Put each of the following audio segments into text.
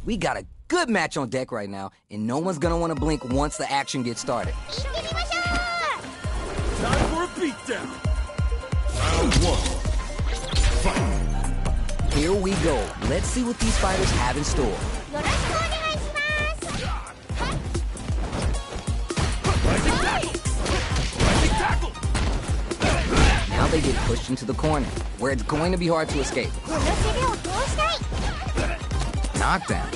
We got a good match on deck right now, and no one's gonna want to blink once the action gets started. Time for a beatdown. Round one. Fight. Here we go. Let's see what these fighters have in store. Rising tackle. Rising tackle. Now they get pushed into the corner, where it's going to be hard to escape. Knockdown.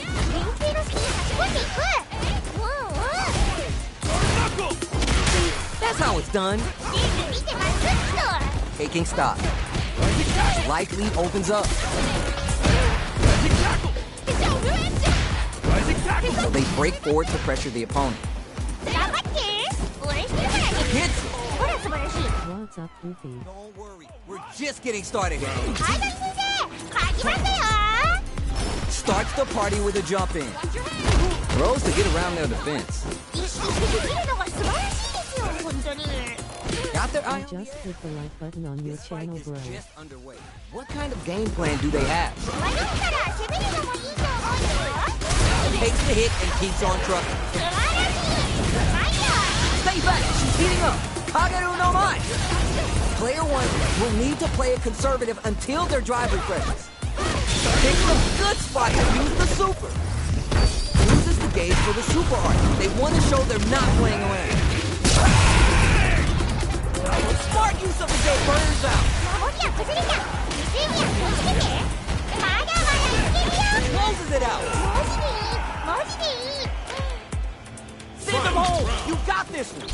That's how it's done. Taking stock. Life lead opens up. Rising tackle. Rising tackle. So they break forward to pressure the opponent. Hits. What's up, Goofy? Don't worry, we're just getting started here. Starts the party with a jump in. Throws to get around their defense. Got their eye. Just hit the like button on your channel, bro. Just underway. What kind of game plan do they have? Takes the hit and keeps on trucking. Stay back, she's heating up. Kagaru no Mai. Player one will need to play it conservative until their drive refreshes. Picks a good spot to use the super. Uses the gauge for the super art. They want to show they're not playing around. Smart use of the gate burns out. Closes it out. Send them home. You got this one.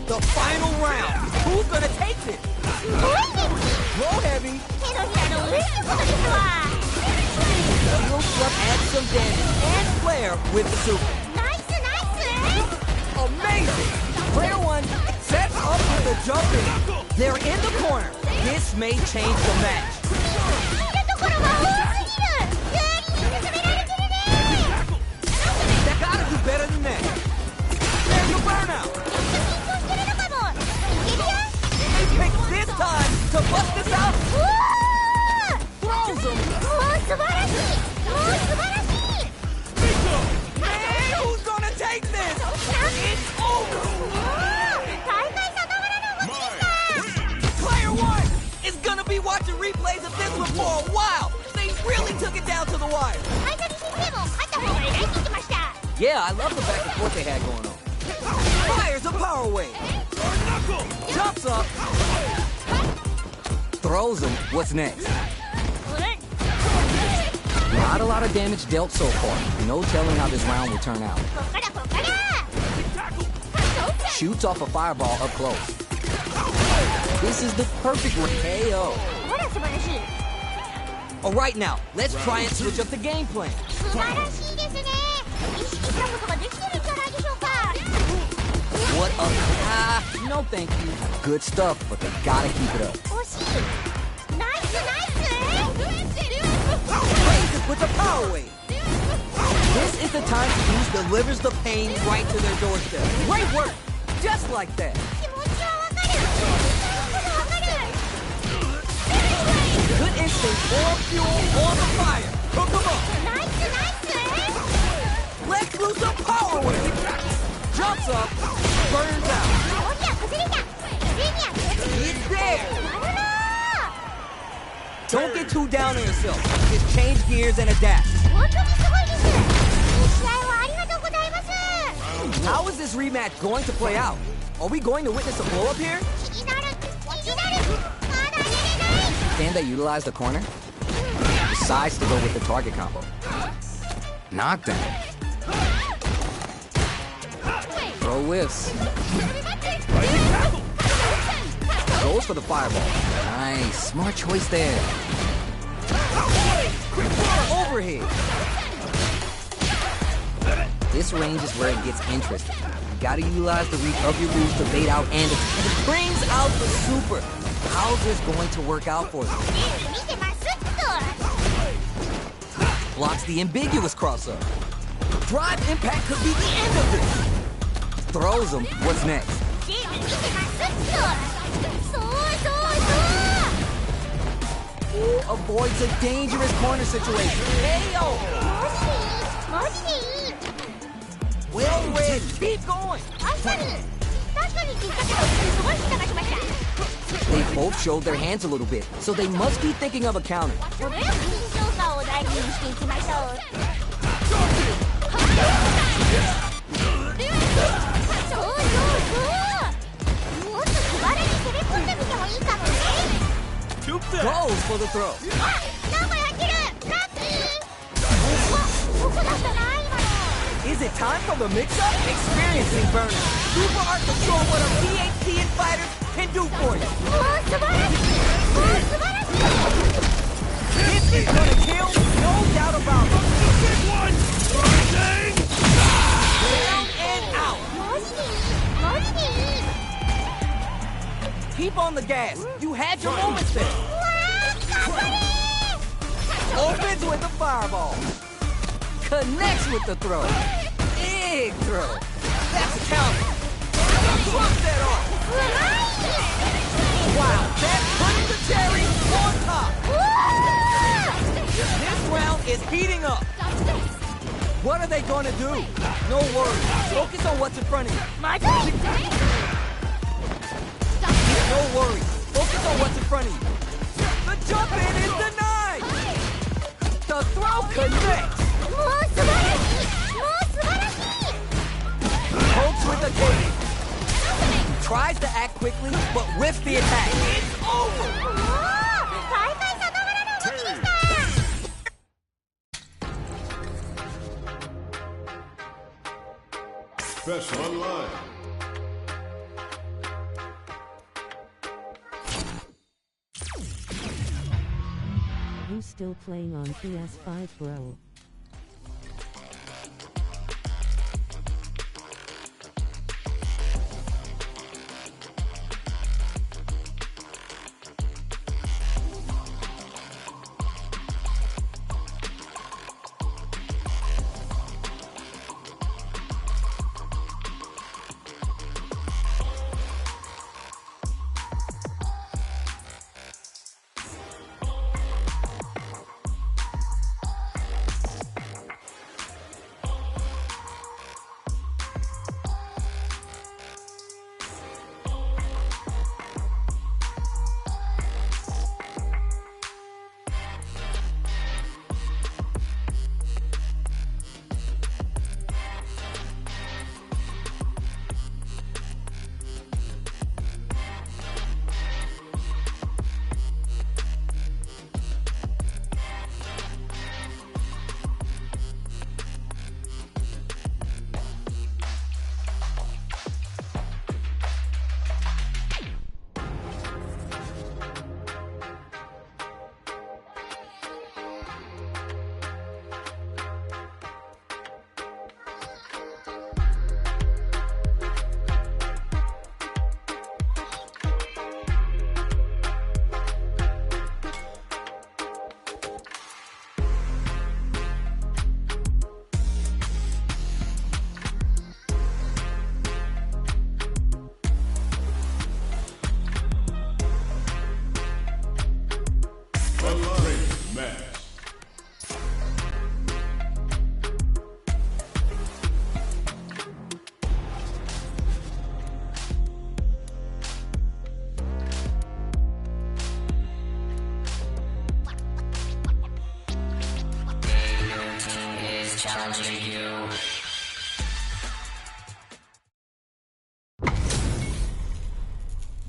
The final round. Who's gonna take this? Roll heavy. He'll adds some damage and flair with the super. Amazing! Player one sets up with a jump in. They're in the corner. This may change the match. They gotta do better than that. There's your burnout. They pick this time to bust this out. Throws them. Man, who's gonna take this? It's over. Player one is gonna be watching replays of this one for a while. They really took it down to the wire. Yeah, I love the back and forth they had going on. Fires a power wave. Jumps up. Throws him. What's next? Not a lot of damage dealt so far. No telling how this round will turn out. Shoots off a fireball up close. This is the perfect KO. All right, now, let's try and switch up the game plan. What a... no thank you. Good stuff, but they gotta keep it up. Raises with the power wave. This is the time to use delivers the pain right to their doorstep. Great work! Just like that. Good instinct, more fuel on the fire. Cook them up. Let's loose a power wave. Jumps up, burns out. It's there. Don't get too down on yourself. Just change gears and adapt. How is this rematch going to play out? Are we going to witness a blow-up here? Can they utilize the corner? Decides to go with the target combo. Knockdown. Throw whiffs. Goes for the fireball. Nice. Smart choice there. Overhead. This range is where it gets interesting. You gotta utilize the reach of your moves to bait out and it brings out the super. How's this going to work out for them? Blocks the ambiguous crossover. Drive impact could be the end of this. throws him. What's next? Ooh, avoids a dangerous corner situation. KO! Well read. Keep going. They both showed their hands a little bit, so they must be thinking of a counter. Goes for the throw. Is it time for the mix-up? Experiencing burner. Super art to show what a PhD in fighters can do for you. This is gonna kill, no doubt about it. Down and out. Keep on the gas. You had your moments there. Opens with a fireball. Connects with the throw. Big throw. That's a counter. Swap that off. Wow, that's putting the cherry on top. This round is heating up. What are they gonna do? No worries. Focus on what's in front of you. No worries. Focus on what's in front of you. The jump in is denied. The throw connects. Pokes with the kick. Tries to act quickly, but whiffs the attack. It's over. Special online. Who's still playing on PS5, bro?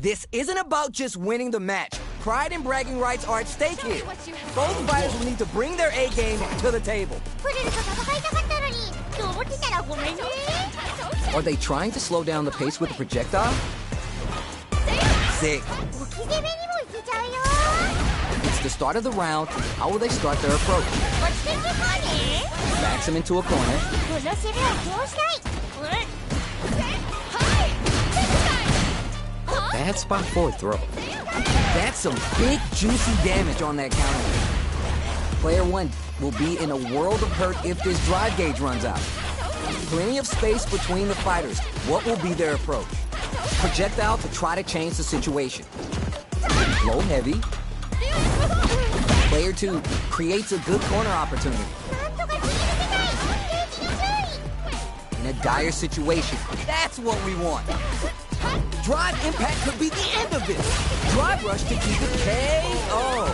This isn't about just winning the match. Pride and bragging rights are at stake here. Both fighters will need to bring their A game to the table. Are they trying to slow down the pace with the projectile? Sick. It's the start of the round. How will they start their approach? Backs him into a corner. Bad spot for a throw. That's some big, juicy damage on that counter. Player 1 will be in a world of hurt if this drive gauge runs out. Plenty of space between the fighters. What will be their approach? Projectile to try to change the situation. Low heavy. Player 2 creates a good corner opportunity. In a dire situation, that's what we want. Drive impact could be the end of this. Drive rush to keep it KO.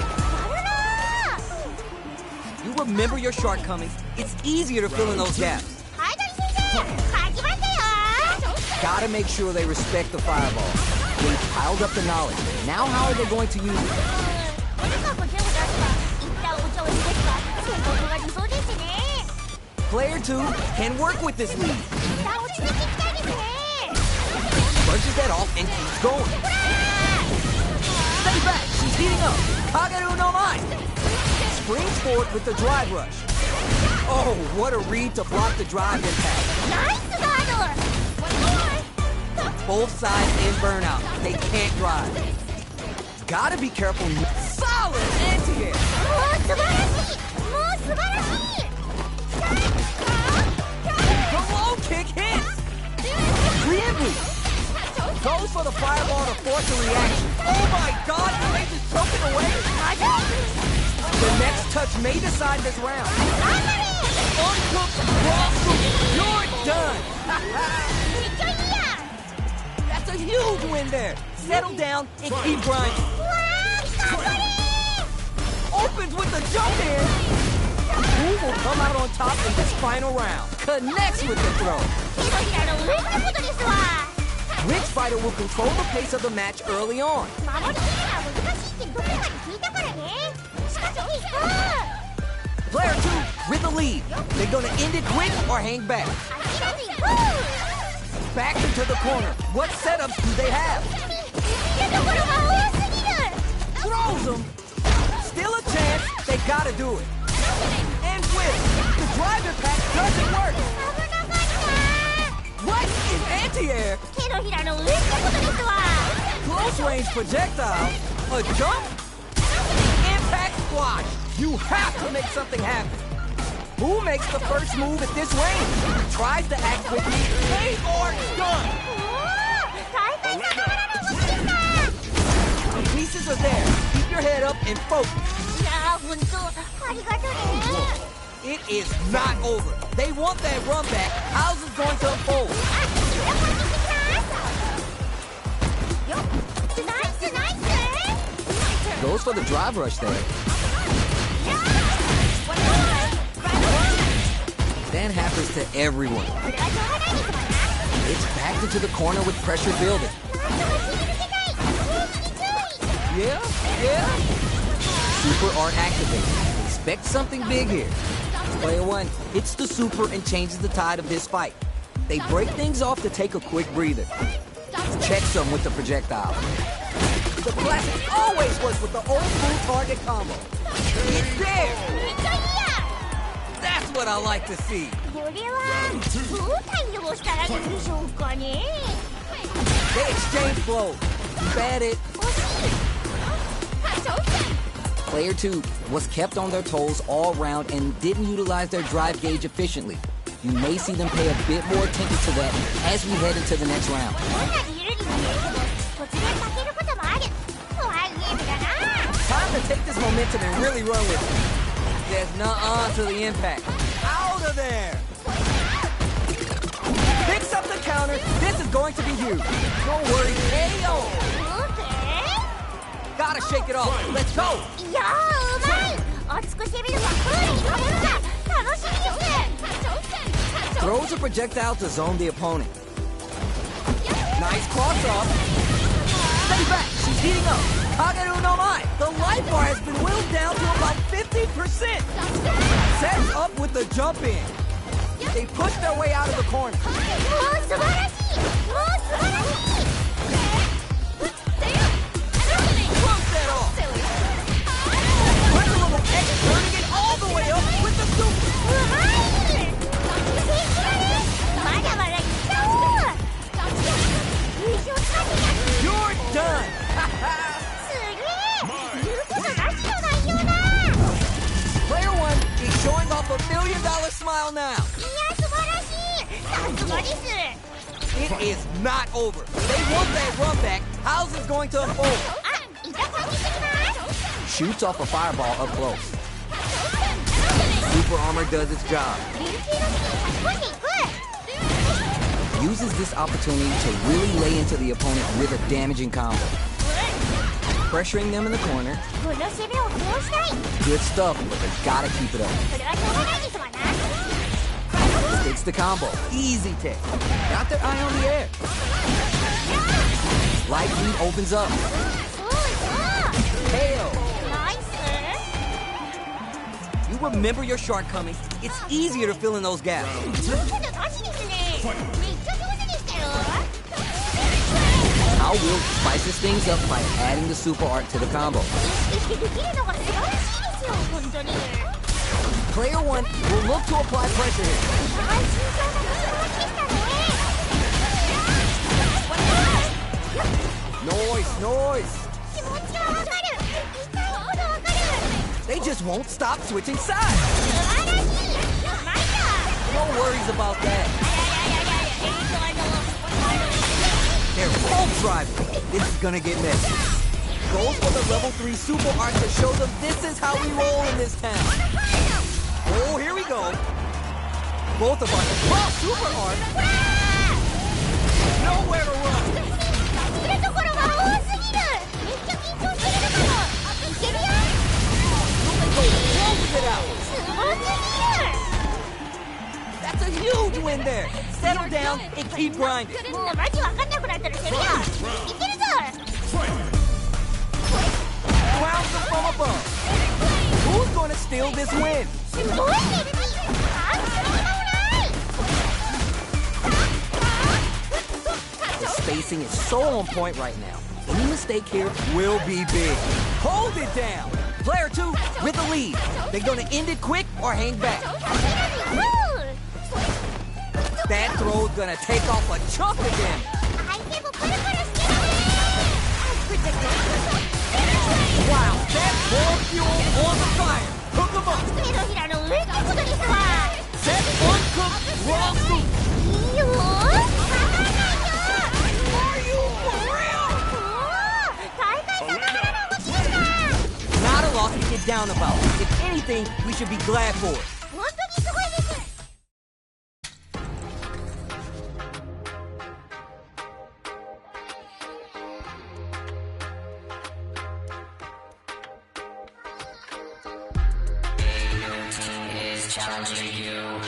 You remember your shortcomings. It's easier to fill in those gaps. Gotta make sure they respect the fireball. They've piled up the knowledge. Now how are they going to use it? Player 2 can work with this lead. Brushes that off and keeps going. Stay back, she's heating up. Kageru no Mai. Springs forward with the drive rush. Oh, what a read to block the drive impact. Both sides in burnout. They can't drive. Gotta be careful. Solid anti-air. The low kick hits. Re-entry. Goes for the fireball to force a reaction. Oh my God, they just took it away. The next touch may decide this round. Uncooked raw soup. You're done. That's a huge win there. Settle down and keep grinding. Opens with the jump in. Who will come out on top in this final round? Connects with the throw. Which fighter will control the pace of the match early on? Player 2 with the lead. They're gonna end it quick or hang back. Back into the corner. What setups do they have? Throws them. Still a chance. They gotta do it. And with the drive impact doesn't work. What is anti-air? Close range projectile. A jump? Impact squash. You have to make something happen. Who makes the first move at this range? Tries to act quickly. They are done. The pieces are there. Keep your head up and focus. It is not over. They want that run back. How's it going to unfold? Goes for the drive rush there. That happens to everyone. It's backed into the corner with pressure building. Yeah. Super art activated. Expect something big here. Player 1 hits the super and changes the tide of this fight. They break things off to take a quick breather. Checks them with the projectile. The classic always works with the old school target combo. It's there! That's what I like to see. They exchange blows. Bet it. Player 2 was kept on their toes all round and didn't utilize their drive gauge efficiently. You may see them pay a bit more attention to that as we head into the next round. Time to take this momentum and really run with it. There's nuh-uh to the impact. Out of there! Picks up the counter. This is going to be huge. Don't worry, KO! Gotta shake it off. Let's go! Throws a projectile to zone the opponent. Nice cross off. Stay back, she's heating up. Kageru no Mai. The life bar has been whittled down to about 50%. Sets up with the jump in. They push their way out of the corner. Close that off. Put a little X, turning it all the way up with the super. You're done. Player 1 is showing off $1 million smile now. It is not over. They want that run back. How's it going to unfold? Shoots off a fireball up close. Super armor does its job. Uses this opportunity to really lay into the opponent with a damaging combo. Pressuring them in the corner. Good stuff, but they gotta keep it up. Sticks the combo. Easy tech. Got their eye on the air. Light lead opens up. KO. You remember your shortcomings. It's easier to fill in those gaps. How Will spices things up by adding the super art to the combo. Player 1 will look to apply pressure here. Noise. They just won't stop switching sides. No worries about that. They're both driving. This is gonna get messy. Goes for the level 3 super art to show them this is how we roll in this town. Oh, here we go. Both of us. Wow, super art. Nowhere to run. Close it out. That's a huge win there. Settle down and keep grinding. Grounds them from above. Who's going to steal this win? The spacing is so on point right now. Any mistake here will be big. Hold it down. Player 2 with the lead. They're going to end it quick or hang back. That throw's going to take off a chunk again. Wow, that's more fuel on the fire. Hook 'em up. Set uncooked raw soup. Are you for real? Not a loss to get down about. If anything, we should be glad for it. Challenging you.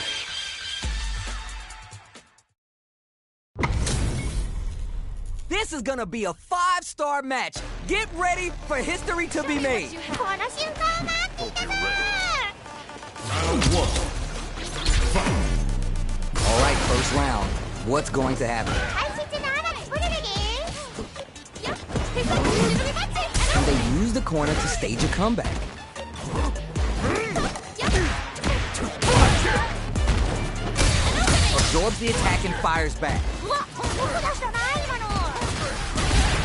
This is gonna be a 5-star match. Get ready for history to be made. Round 1. Fight. All right, first round. What's going to happen? And they use the corner to stage a comeback. Absorbs the attack and fires back.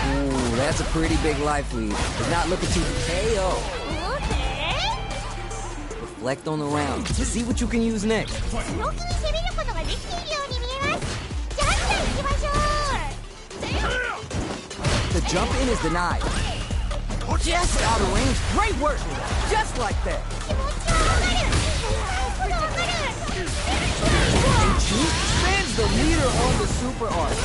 Ooh, that's a pretty big life lead. Is not looking to KO. Reflect on the round to see what you can use next. The jump in is denied. Just out of range. Great work. Just like that. And Chu spins the meter on the super art.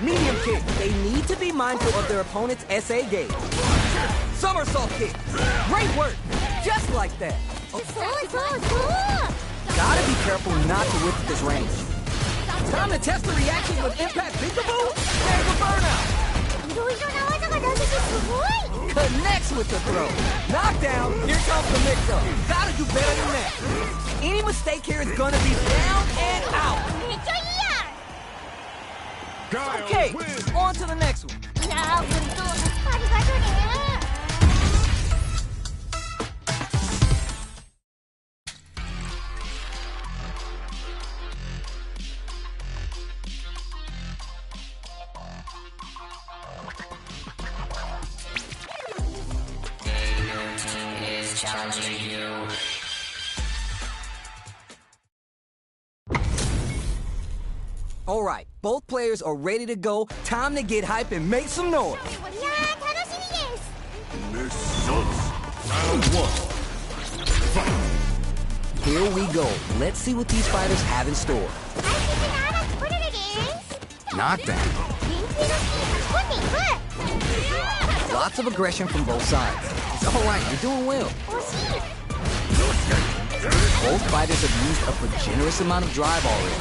Medium kick. They need to be mindful of their opponent's SA gauge. Somersault kick. Great work. Just like that. Gotta be careful not to whip at this range. Time to test the reaction with impact peekaboo. There's a burnout. Connects with the throw. Knockdown. Here comes the mix-up. Gotta do better than that. Any mistake here is gonna be down and out. Okay, on to the next one. Challenging you. Alright, both players are ready to go. Time to get hype and make some noise. いやー楽しみです Round 1. Here we go. Let's see what these fighters have in store. 大切な荒木プレレです Knockdown. リンクの隙に差し込んでいく Lots of aggression from both sides. It's alright, you're doing well. 惜しい Both fighters have used up a generous amount of drive already.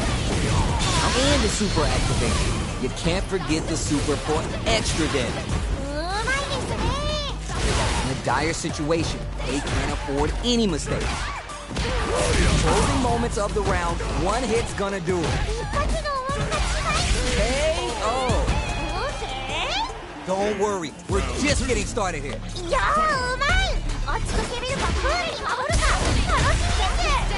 And the super activation. You can't forget the super for extra damage. うまいですね In a dire situation, they can't afford any mistakes. Closing moments of the round, one hit's gonna do it. 一発の終わりが違 KO! い Don't worry, we're just getting started here. いやーうまい落ちこけれるかクールに守るか楽しみです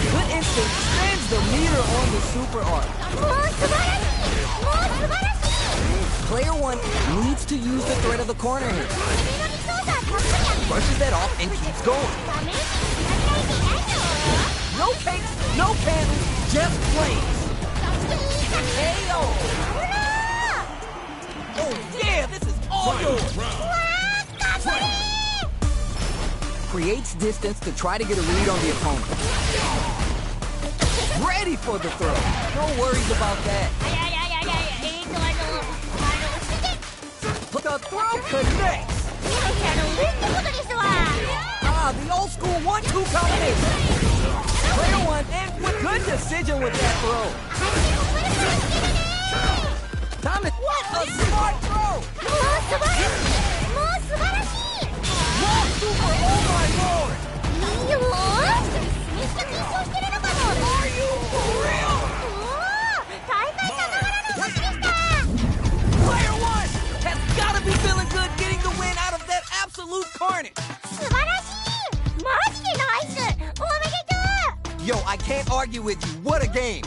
Good instinct spins the meter on the super arc. もう素晴らしいもう素晴らしい Player 1 needs to use the threat of the corner here. 攻めの操作はたっぷり Brushes that off and keeps going. ダメージ与えていないの No cakes, no candles, just flames. KO! Oh yeah, this is all yours. Creates distance to try to get a read on the opponent. Ready for the throw. No worries about that. いやいやいやいやBut the throw connects. 上ってことですわ Ah, the old school 1-2 combination. Player 1 and with good decision with that throw. Time to what a smart throw. もう素晴らしいもう素晴らしい Raw super, oh my lord. いいよめっちゃ緊張してるのかも Are you for real? おー大会さながらの動きでした Player 1 has got to be feeling good getting the win out of that absolute carnage. 素晴らしいマジでナイスおめでとう Yo, I can't argue with you. What a game.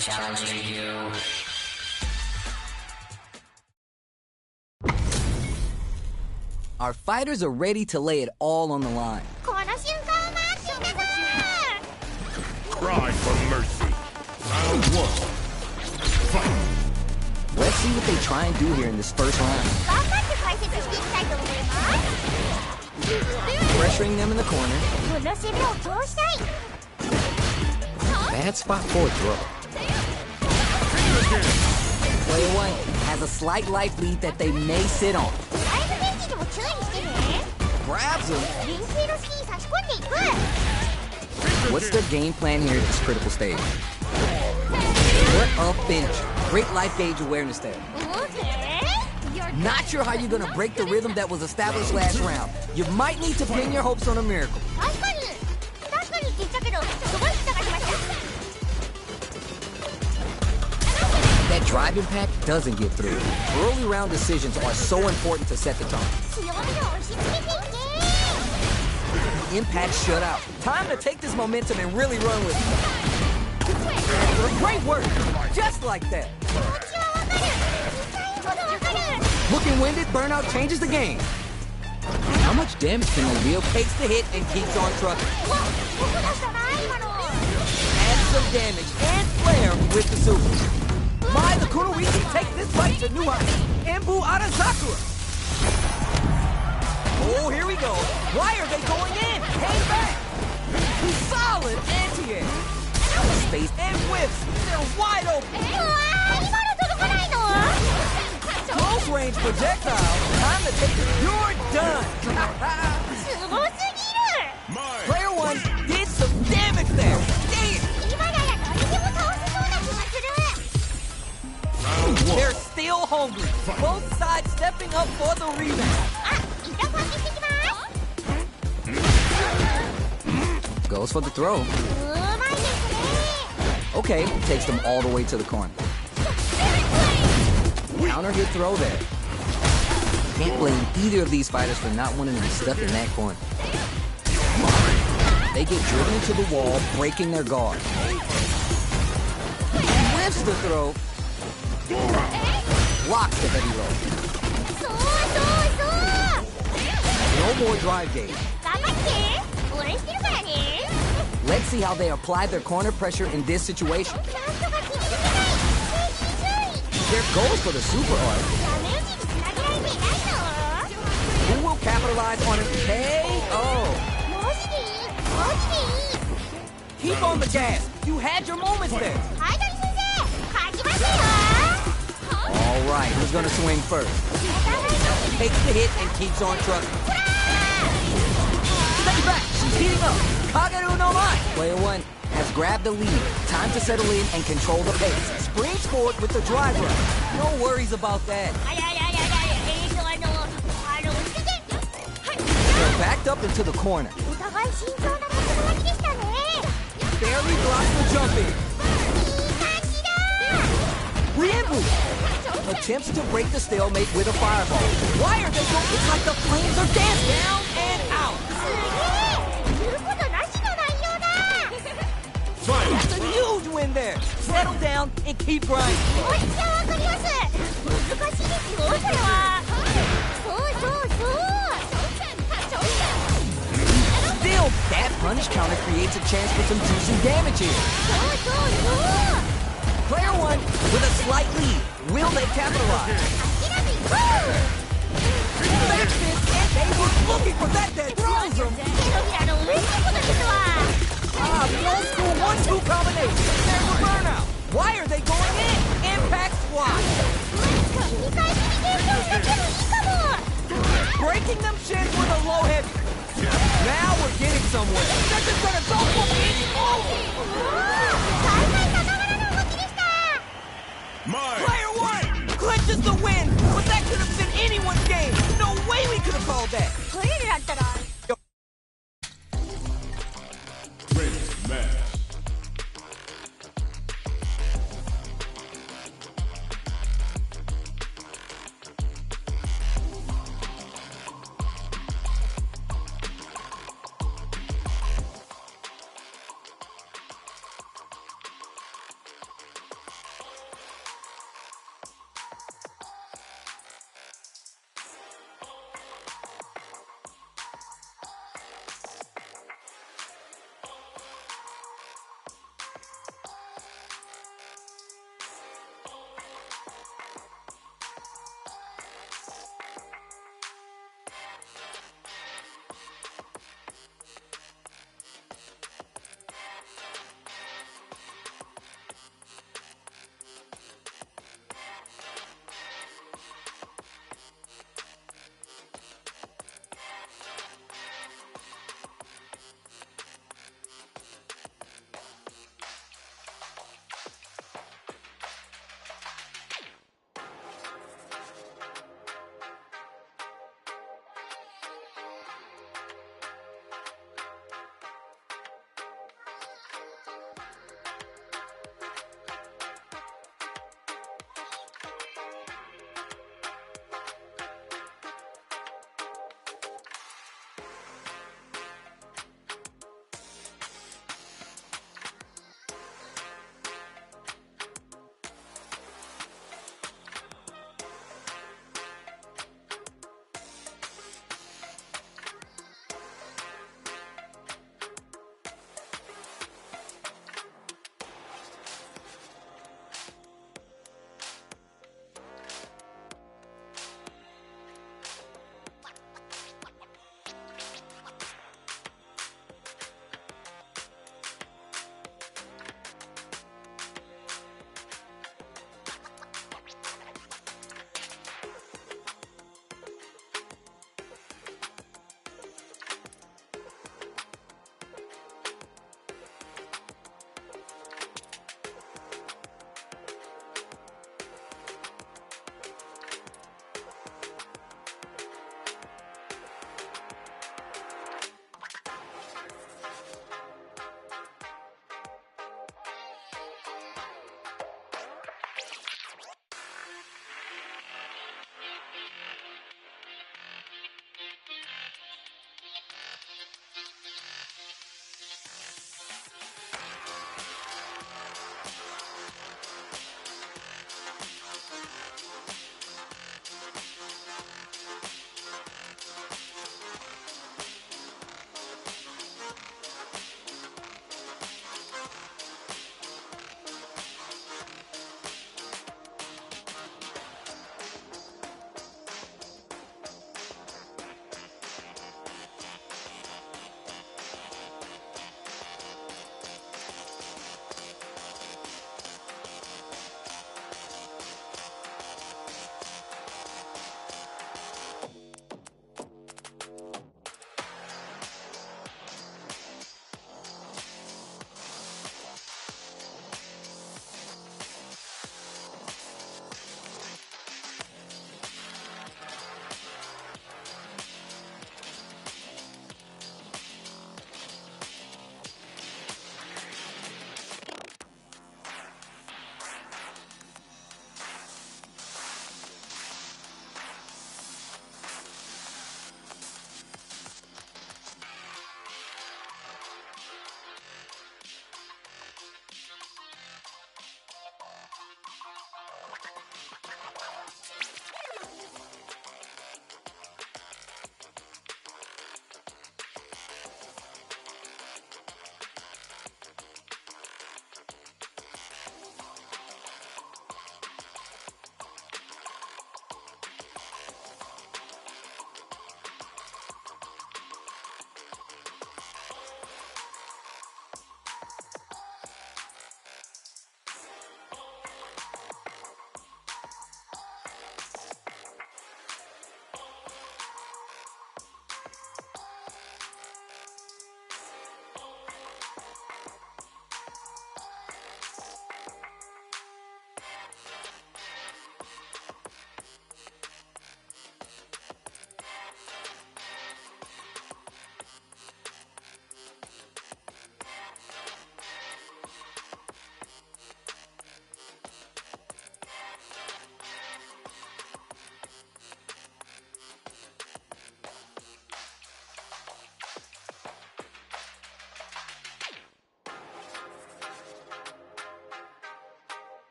Challenging you. Our fighters are ready to lay it all on the line. この瞬間を待ってくださ Cry for mercy. Round 1. Fight. Let's see what they try and do here in this first round. い頑張って解説していきたいと思います Pressuring them in the corner. この攻めを通したい Bad spot for a throw. Player 1 has a slight life lead that they may sit on. ライブベンチでも注意してね Grabs him. 連携の隙に差し込んでいく What's their game plan here at this critical stage? What a finish. Great life gauge awareness there. Not sure how you're gonna break the rhythm that was established last round. You might need to pin your hopes on a miracle. 確かにって言ったけどすごい人がしました That drive impact doesn't get through. Early round decisions are so important to set the tone. 強みを押し付けていけ Impact shut out. Time to take this momentum and really run with it. Great work. Just like that. 気持ちはわかる痛いほどわかる Looking winded, burnout changes the game. How much damage can Reveal takes the hit and keeps on trucking. 僕だったな今の Adds some damage and flair with the super. My, the Kunoichi takes this fight to new heights. Embu Arasakura. Oh, here we go. Why are they going in? Hang back. Solid anti-air. Space and whiffs. They're wide open. うわー今の届かないの Close range projectile. Time to take it. You're done. すごすぎる Mine. Player 1 did some damage there. Damn. 今なら誰でも倒せそうな気がする Round 1. There's still hungry. Both sides stepping up for the rebound. あ、一旦攻撃してきます。 Goes for the throw. うまいですね。 Okay, takes them all the way to the corner. Counter hit throw there. Can't blame either of these fighters for not wanting to be stuck in that corner. They get driven into the wall, breaking their guard. Whiffs the throw. Blocks the heavy low. そう。 No more drive game. 頑張って。応援してるからね。 Let's see how they apply their corner pressure in this situation. なんとか切り抜けない。There goes for the super arc. ダメージにつなげられていないの？ Who will capitalize on a KO? マジでいい？マジでいい？ Keep on the gas. You had your moments there. はい、ダリ先生、勝ちますよ。 All right, who's gonna swing first? Takes the hit and keeps on trucking. Stay back. She's heating up. Kageru no Mai. Player one has grabbed the lead. Time to settle in and control the pace. Springs forward with the drive run. No worries about that. あやややや、落ち着け。はい。 They're backed up into the corner. お互い慎重な立ち回りでしたね。 Barely blocks the jump in. いい感じだ。 Reboot. Attempts to break the stalemate with a fireball. Why are they going? It's like the flames are danced down and out. すげえ。言うことなしの内容だ。 That's a huge win there. Settle down and keep grinding. おい、じゃあわかります。難しいですよ、それは。そう。 Still, that punch counter creates a chance for some juicy damage here. そう。 Player one with a slight lead. Will they capitalize? 諦めいこう。 Back fist, and they were looking for that throws them. 手のひらの嬉しいことですわ。 Ah, the old school 1-2 combination. There's a burnout. Why are they going in? Impact squat. 切り返しに勉強したけどいいかも。 Breaking them shins with a low heavy. Now we're getting somewhere. This is gonna go for me. 大変さながらの動きでした。 Mine. Player one clinches the win, but that could have been anyone's game. No way we could have called that. トイレだったら。 Ready, match.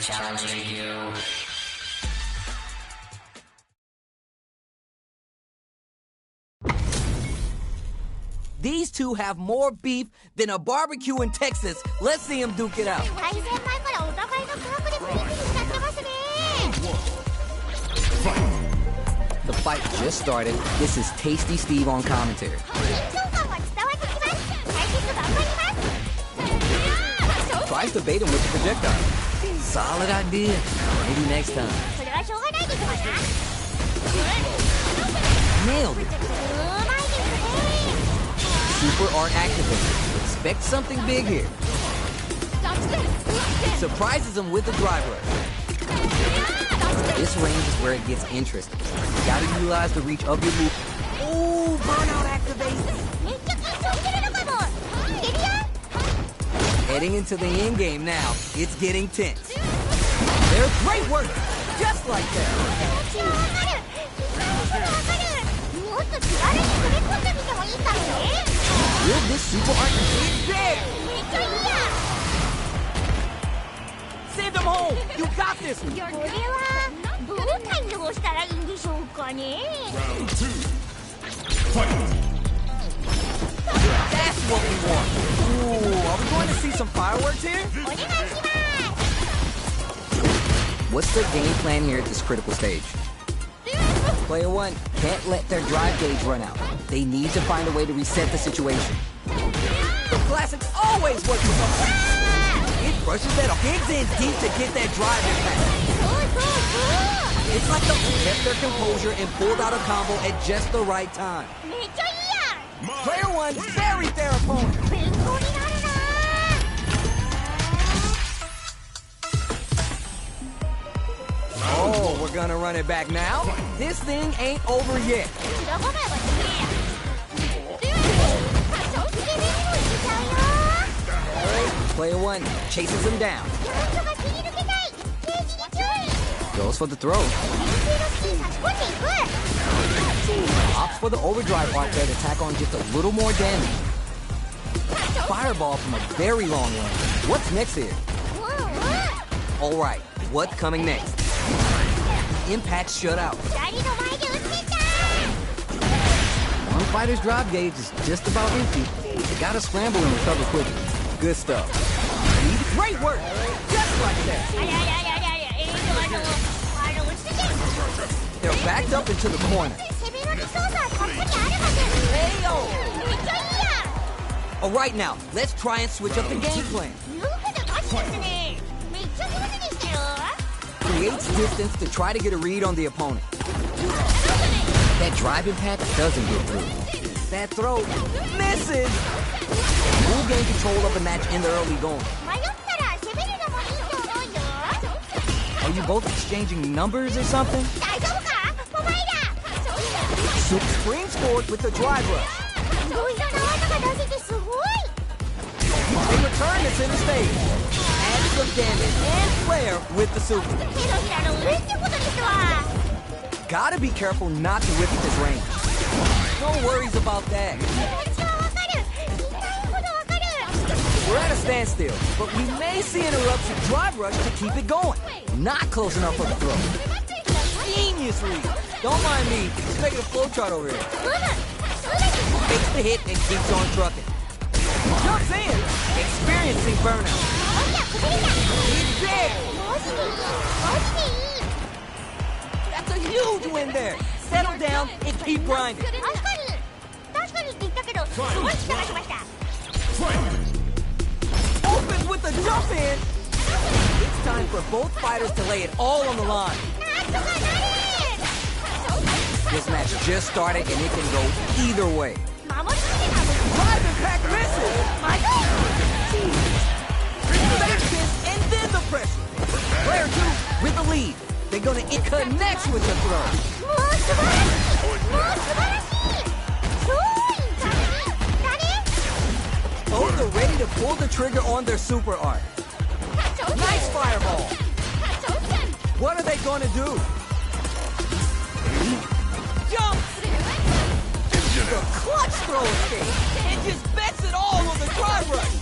challenging you. These two have more beef than a barbecue in Texas. Let's see them duke it out. 対戦前からお互いのカーブでプリプリしちゃってますね。 The fight just started. This is Tasty Steve on commentary. 緊張感は伝わってきます。対決頑張ります。 Tries to bait him with the projectile. Solid idea. Maybe next time. それはしょうがないですわな。 Nailed it. うまいですね。 Super art activated. Expect something big here. Surprises him with the drive rush. This range is where it gets interesting. You gotta utilize the reach of your move. Ooh, burnout activation. めっちゃ緊張してるのかも。いけるよ。 Heading into the end game now. It's getting tense. There's great work. Just like that. 気持ちはわかる。わかる。もっと気軽に踏み込んでみてもいいかもね。 Will this super art is there? めっちゃいいや。 Send him home. You got this. これはどのタイミングをしたらいいんでしょうかね。 Round 2. Fight. That's what we want. Ooh, are we going to see some fireworks here? お願いします。 What's their game plan here at this critical stage? Player one can't let their drive gauge run out. They need to find a way to reset the situation. The classics always work for them. It brushes that digs in deep to get that drive impact. そうそうそう。 It's like they kept their composure and pulled out a combo at just the right time. めっちゃいいやん。 Player one buried their opponent. 勉強になるな。 Oh, we're gonna run it back now? This thing ain't over yet. 白ごまはね。ちょっとで目にもいけちゃうよ。 Player one chases him down. なんとか切り抜けたい。ケージに注意。 Goes for the throw. 連携の隙に差し込んでいく。 Opts for the overdrive art there to tack on just a little more damage. Fireball from a very long range. What's next here? うんうん。 Alright, what's coming next? Impact shut out. 二人の前で撃ってた。 One fighter's drive gauge is just about empty. You gotta scramble and recover quickly. Good stuff. Great work! Just like that. ありゃありゃありゃありゃありゃ。落ち着け。 They're backed up into the corner. 攻めのリソースはここにあるはず。 Hey, yo! めっちゃいいやん。 Alright now, let's try and switch up the game plan. よくでマジですね。めっちゃ上手でしたよ。 Creates distance to try to get a read on the opponent. なんかね、That drive impact doesn't get through. That throw misses! Who gained control of the match in the early going? 迷ったら攻めるのもいいと思うよ。 Are you both exchanging numbers or something? 大丈夫か？お前ら。 Springs forward with the drive rush. いろいろな技が出せてすごい。 They return to center stage. Add some damage and flair with the super. 手のひらの上ってことですわ。 Gotta be careful not to whip at this range. No worries about that. 気持ちはわかる。言いたいほどわかる。 We're at a standstill, but we may see an eruption drive rush to keep it going. Not close enough for the throw. Genius read. Don't mind me. Just making a flowchart over here. うむ。 Takes the hit and keeps on trucking. Jumps in, experiencing burnout. おじゃ、崩れた。 He's there. マジでいい。マジでいい。 That's a huge win there. Settle down and keep grinding. 確かにって言ったけど、すごい力しました。 Opens with the jump in. It's time for both fighters to lay it all on the line. なんとかなれ。 This match just started and it can go either way. 守りすぎた。 Drive impact misses. まずい。 Saves it and then the pressure. Player 2 with the lead. They're gonna it connects with the throw. もう素晴らしい。もう素晴らしい。超いい感じ。誰？ Both are ready to pull the trigger on their super art. Nice fireball. What are they gonna do? Jump! The clutch throw escape and just bets it all on the drive rush.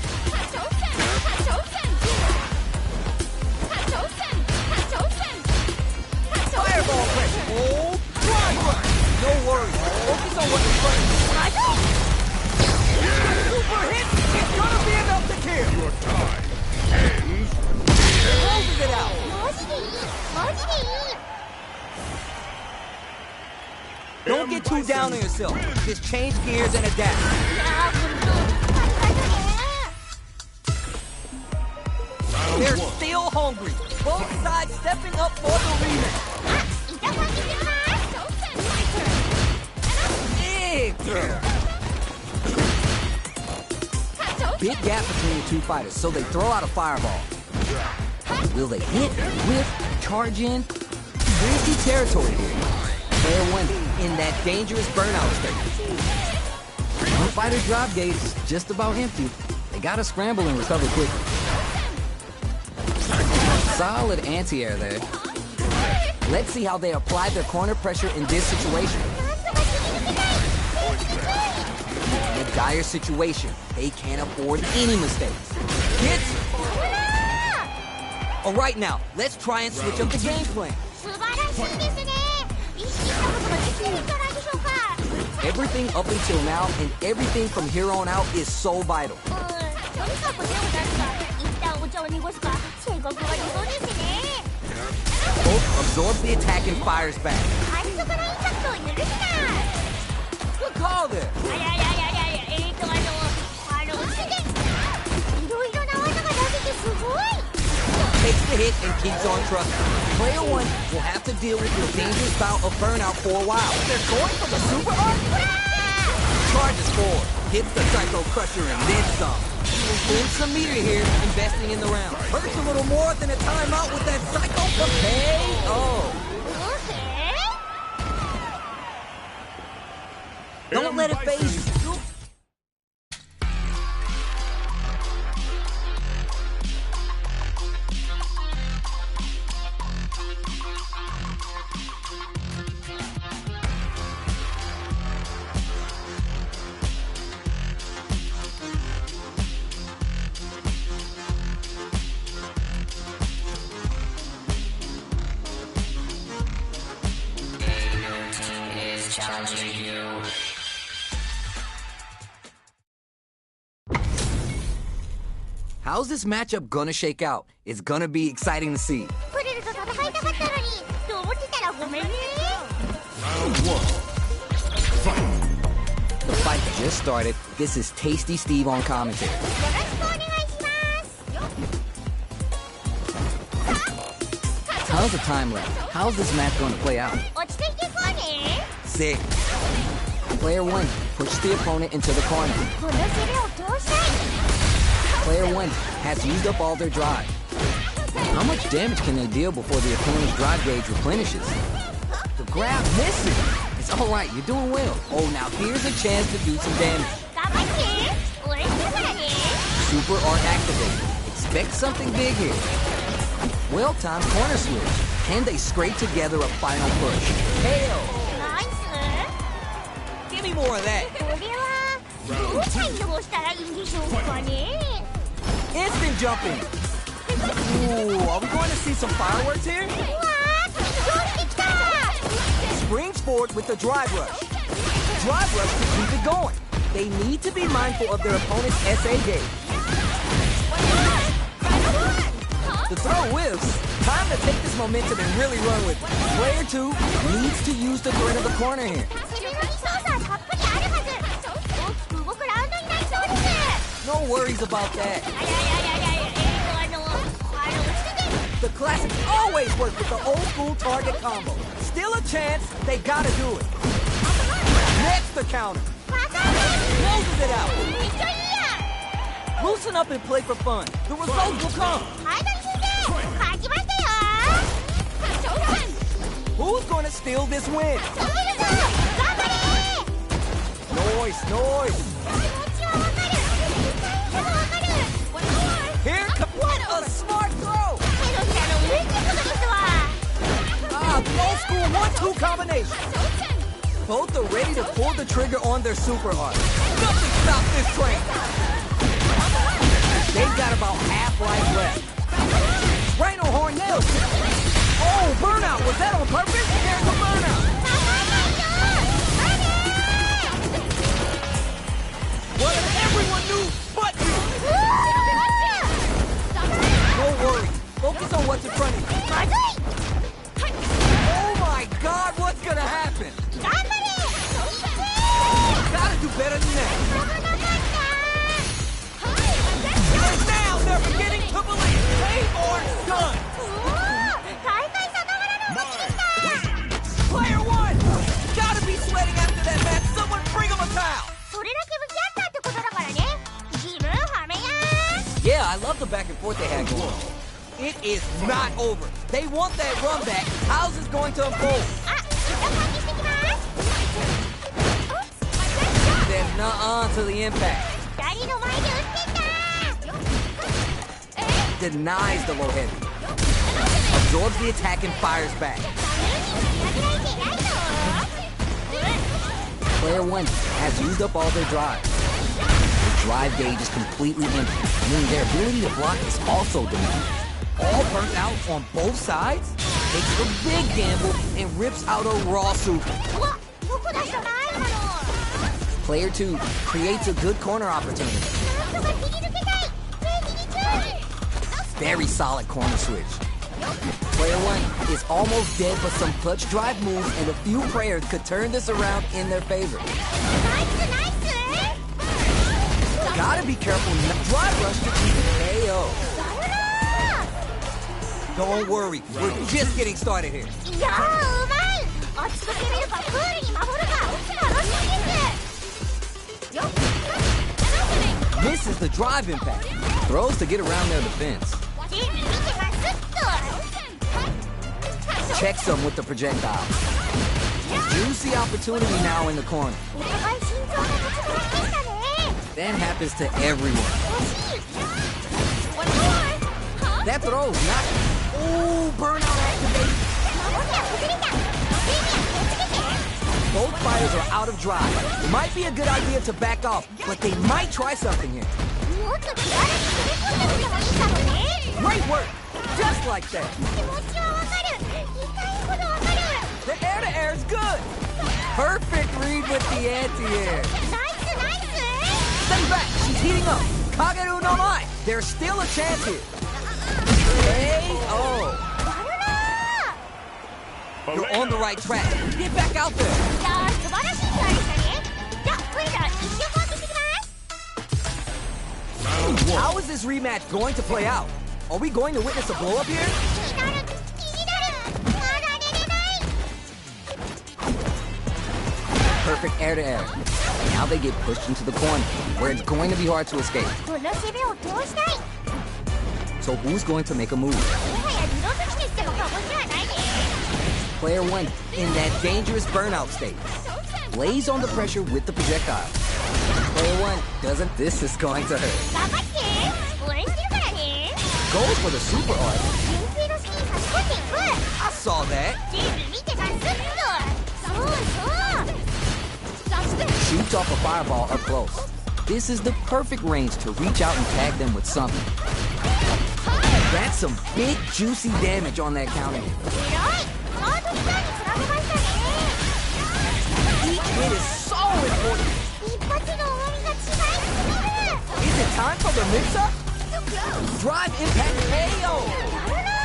Fireball pressure. Oh, drive rush. No worries. Focus on what's in front of you. Super hit. It's gonna be enough to kill. Your time ends. Closes it out. マジでいい。マジでいい。 Don't get too down on yourself. Just change gears and adapt. いやー、ほんと。ありがとね。 They're still hungry. Both sides stepping up for the rematch. あ、いた感じするな。 Big gap. Big gap between the two fighters, so they throw out a fireball. Will they hit, whiff, charge in? Risky territory here. Player 1 in that dangerous burnout state. One fighter's drop gate is just about empty. They gotta scramble and recover quickly. Solid anti-air there. Let's see how they apply their corner pressure in this situation. In a dire situation, they can't afford any mistakes. Hits! Alright now, let's try and switch up the game plan. 素晴らしいですね。意識したことができるんじゃないでしょうか。 Everything up until now and everything from here on out is so vital. とにかく手を出すか、一旦お茶を濁すか、性格が理想ですね。 Both absorb the attack and fires back. 最初からインパクトを許すな。 Good call there. いろいろな技が出せてすごい。 Takes the hit and keeps on trucking. Player 1 will have to deal with this dangerous bout of burnout for a while. They're going for the super art? Charges forward, hits the Psycho Crusher and then some. Win some meter here, investing in the round. Hurts a little more than a timeout with that Psycho Buffet. Oh. Don't let it phase you. Challenging you. How's this matchup gonna shake out? It's gonna be exciting to see. プレルと戦いたかったのに、と思ってたらごめんね。 Round 1. Fight. The fight just started. This is Tasty Steve on commentary. よろしくお願いします。 Tons of time left. How's this match going to play out? 落ち着いていこうね。Sick. Player 1, push the opponent into the corner. この攻めを通したい Player 1 has used up all their drive. How much damage can they deal before the opponent's drive gauge replenishes? The grab misses. It's alright, you're doing well. Oh, now here's a chance to do some damage. 頑張って応援するからね Super art activated. Expect something big here. Well-timed corner switch. Can they scrape together a final push? Hell! ナイ Give me more of that. スこれはどう対応したらいいんでしょうかね Instant jumping. Ooh, are we going to see some fireworks here? うわー飛んできた Springs forward with the drive rush. Drive rush to keep it going. They need to be mindful of their opponent's SA gauge. The throw whiffs. Time to take this momentum and really run with it. Player 2 needs to use the threat of the corner here. 自分のリソースはたっぷりあるはず大きく動くラウンドになりそうです No worries about that. The classics always work with the old school target combo. Still a chance, they gotta do it. Next the counter. わかる Closes it out. めっちゃいいや Loosen up and play for fun. The results will come. アイドル先生勝ちましたよ Who's gonna steal this win? 頑張れ Noise, noise. 気持ちはわかる痛いほどわかる Here comes what a smart throw. 手のひらの上ってことですわ Ah, the old school 1-2 combination. Both are ready to pull the trigger on their super art. Nothing stops this train. They've got about half life left. Rhino horn nails it. Oh, burnout. Was that on purpose? There's a burnout. What if everyone knew but you? Don't worry. Focus on what's in front of you. まずい Oh my God, what's gonna happen? 頑張れ Gotta do better than that. 危なかった And now they're beginning to believe. Payborn done. おー大会さながらの動きでした Player 1. Gotta be sweating after that match. Someone bring him a towel. それだけ向き合ったってことだからね自分はめや Yeah, I love the back and forth they had going. It is not over. They want that run back. How's this going to unfold? あ、ちょっと換気してきます Then nuh-uh to the impact. 二人の前で打っていった Denies the low heavy. Absorbs the attack and fires back. 見上げられていないの Player 1 has used up all their drive. The drive gauge is completely empty, meaning their ability to block is also diminished. All burnt out on both sides? Takes a big gamble and rips out a raw super. うわ、どこ出したか今の Player 2 creates a good corner opportunity. なんとか切り抜けたい正義に注意 Very solid corner switch. Player 1 is almost dead, but some clutch drive moves and a few prayers could turn this around in their favor. ナイスナイス Gotta be careful, drive rush to keep it KO. ダメだ Don't worry, we're just getting started here. いやーうまい落ち着けれるかクールに守るか楽しみですよっ Misses the drive impact. Throws to get around their defense. 準備見てますっと Checks them with the projectile. Juicy opportunity now in the corner. お互い心臓がぶつかってきたね That happens to everyone. 惜しい That throw's not... Ooh, burnout activated. 守りは崩れたプレミア気をつけて Both fighters are out of drive. Might be a good idea to back off, but they might try something here. もっと気軽に飛び込んでみてもいいかもね Great work! Just like that. 気持ちはわかる痛いほどわかる The air-to-air is good. Perfect read with the anti-air. ナイスナイス Stay back. She's heating up. Kageru no Mai. There's still a chance here. KO. やるな You're on the right track. Get back out there. いやー素晴らしい試合でしたねじゃあクイズ一瞬開けてきます How is this rematch going to play out? Are we going to witness a blow-up here? 気になる気になるまだ寝れない perfect air-to-air. Now they get pushed into the corner, where it's going to be hard to escape. この攻めを通したい。 So who's going to make a move? もはや二度としてしても過言ではないね。 Player 1 in that dangerous burnout state. Lays on the pressure with the projectile. Player 1 doesn't. This is going to hurt. 頑張って。応援してるからね。 Goes for the super art. 純粋の隙に差し込んでいく。 I saw that. 全部見てたっすっと。そうそう。 Shoots off a fireball up close. This is the perfect range to reach out and tag them with something. That's some big juicy damage on that counter hit. 偉い。ハードスターにつなげましたね。 Each hit is so important. 一発の終わりが違いすぎる。 Is it time for the mix-up? Drive impact KO. やるな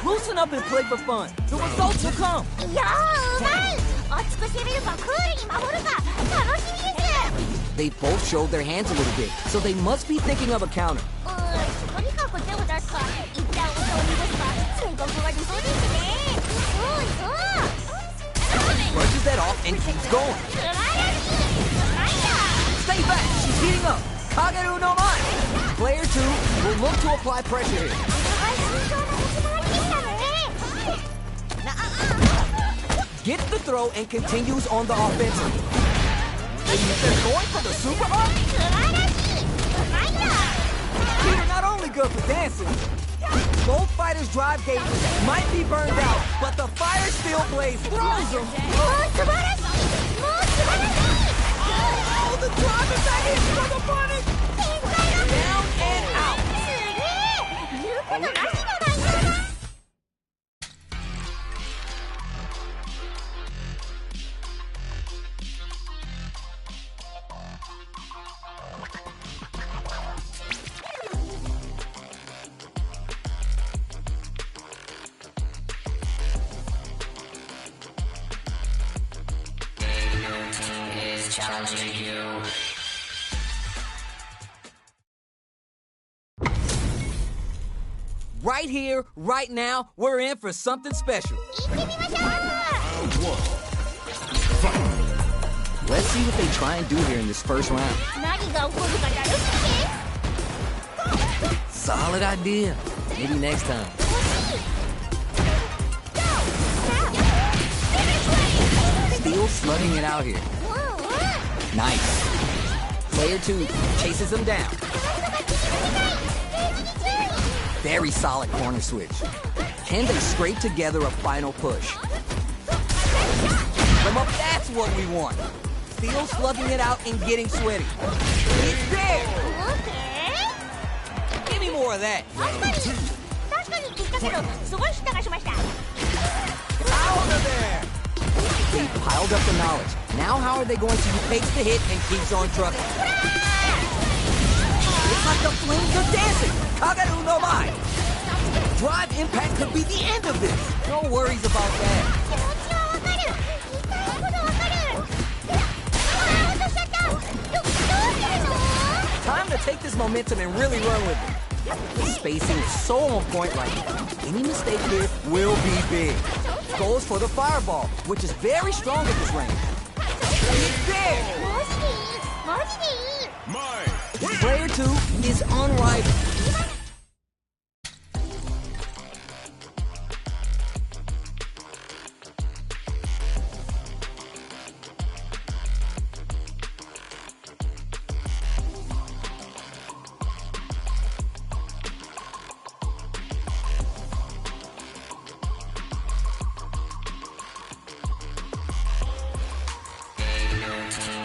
Loosen up and play for fun. The results will come. ー。いやー、うまい。熱く攻めるかクールに守るか楽しみです。 They both showed their hands a little bit, so they must be thinking of a counter. とにかく手を出すか一旦音を濁すか性格が理想ですね。そうそう。 Brushes that off and keeps going. 素晴らしい。なんだ。 Stay back. She's heating up. Kageru no Mai. Player 2 will look to apply pressure here. お互い慎重な立ち回りでしたね。 Gets the throw and continues on the offensive. They're going for the super art? 素晴らしい。なんだ。 They're not only good for dancing. Both fighters' drive gauges might be burned out, but the fire still blazes. Throws them. もう素晴らしい。もう素晴らしい。 Oh, the drive attack is for the punish. 天才だ。 Down and out. すげえ。言うことなしの内容だ。 Is challenging you. Right here, right now, we're in for something special. 行ってみましょう。 Let's see what they try and do here in this first round. 何が起こるか楽しみです。 Solid idea. Maybe next time. Steel slugging it out here. Nice. Player 2 chases him down. Very solid corner switch. Can they scrape together a final push? Come up, that's what we want. Steel slugging it out and getting sweaty. It's there. Give me more of that. 確かに言ったけどすごい舌がしました。 Out of there. They piled up the knowledge. Now how are they going to takes the hit and keeps on trucking? It's like the flames are dancing. Kageru no Mai. Drive impact could be the end of this. No worries about that. 気持ちはわかる。言いたいことわかる。落としちゃった。どうするの？ Time to take this momentum and really run with it. The spacing is so on point right now. Any mistake here will be big. Goes for the fireball, which is very strong at this range. It's there. マジでいい。マジでいい。 Mine. Player 2 is unrivaled.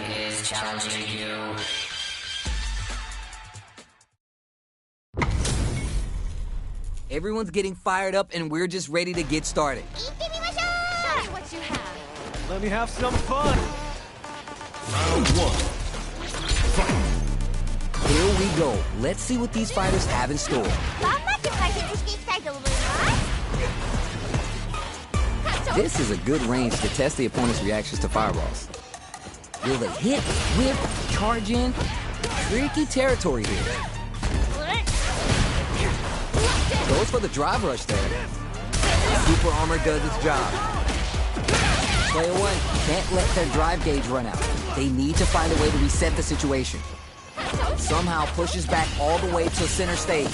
Is challenging you. Everyone's getting fired up and we're just ready to get started. 行ってみましょう。What you have? Let me have some fun. Round 1. Here we go. Let's see what these fighters have in store. 頑張って解説していきたいと思います。 This is a good range to test the opponent's reactions to fireballs. Will they hit, whip, charge in? Tricky territory here. Goes for the drive rush there. Super armor does its job. Player one can't let their drive gauge run out. They need to find a way to reset the situation. Somehow pushes back all the way to center stage.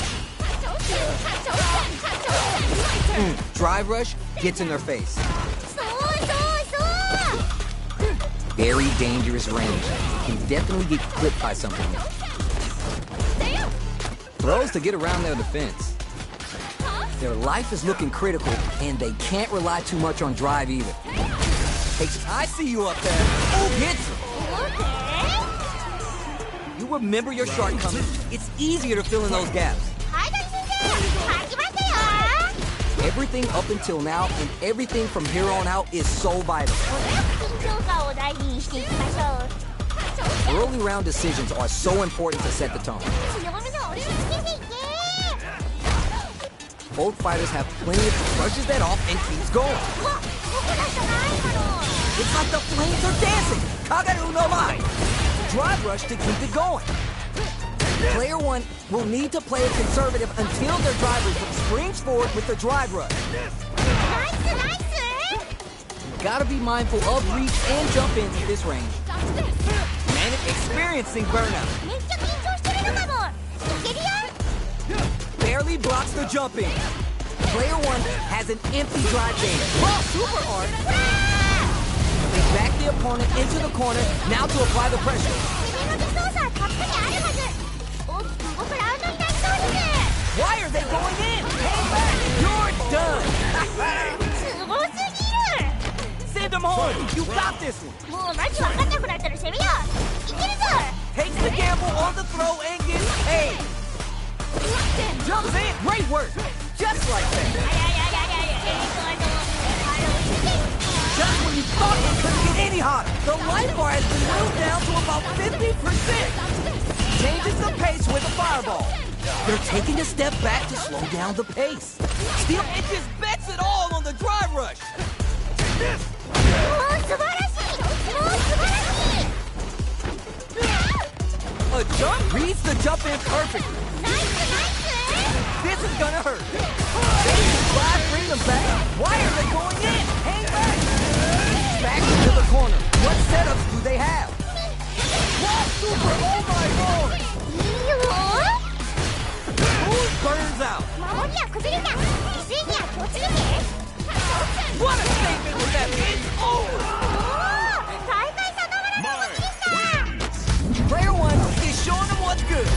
Drive rush gets in their face. Very dangerous range. Can definitely get clipped by something. Throws to get around their defense. Their life is looking critical, and they can't rely too much on drive either. I see you up there. Who hits him? You remember your shortcomings. It's easier to fill in those gaps. Everything up until now and everything from here on out is so vital. Early round decisions are so important to set the tone. Both fighters have plenty of brushes that off and keeps going. It's like the flames are dancing. Kagaru no Mai. Drive rush to keep it going. Player one will need to play it conservative until their driver springs forward with the drive rush. Gotta be mindful of reach and jump ins at this range. Man, experiencing burnout. Barely blocks the jump in. Player one has an empty drive game. Wow, super hard. They back the opponent into the corner, now to apply the pressure. Why are they going in? Hang back! You're done! Send them home! You got this one! Takes the gamble on the throw and gets paid! Jumps in! Great work! Just like that! Just when you thought it couldn't get any hotter, the life bar has been whittled down to about 50%! Changes the pace with a fireball. They're taking a step back to slow down the pace. Still, it just bets it all on the drive rush. A jump reads the jump in perfectly. This is gonna hurt. They can bring them back. Why are they going in? Hang back. Back into the corner. What setups do they have? Wow, super! Oh my lord! Who burns out? What a statement with that! It's over! Player one is showing them what's good.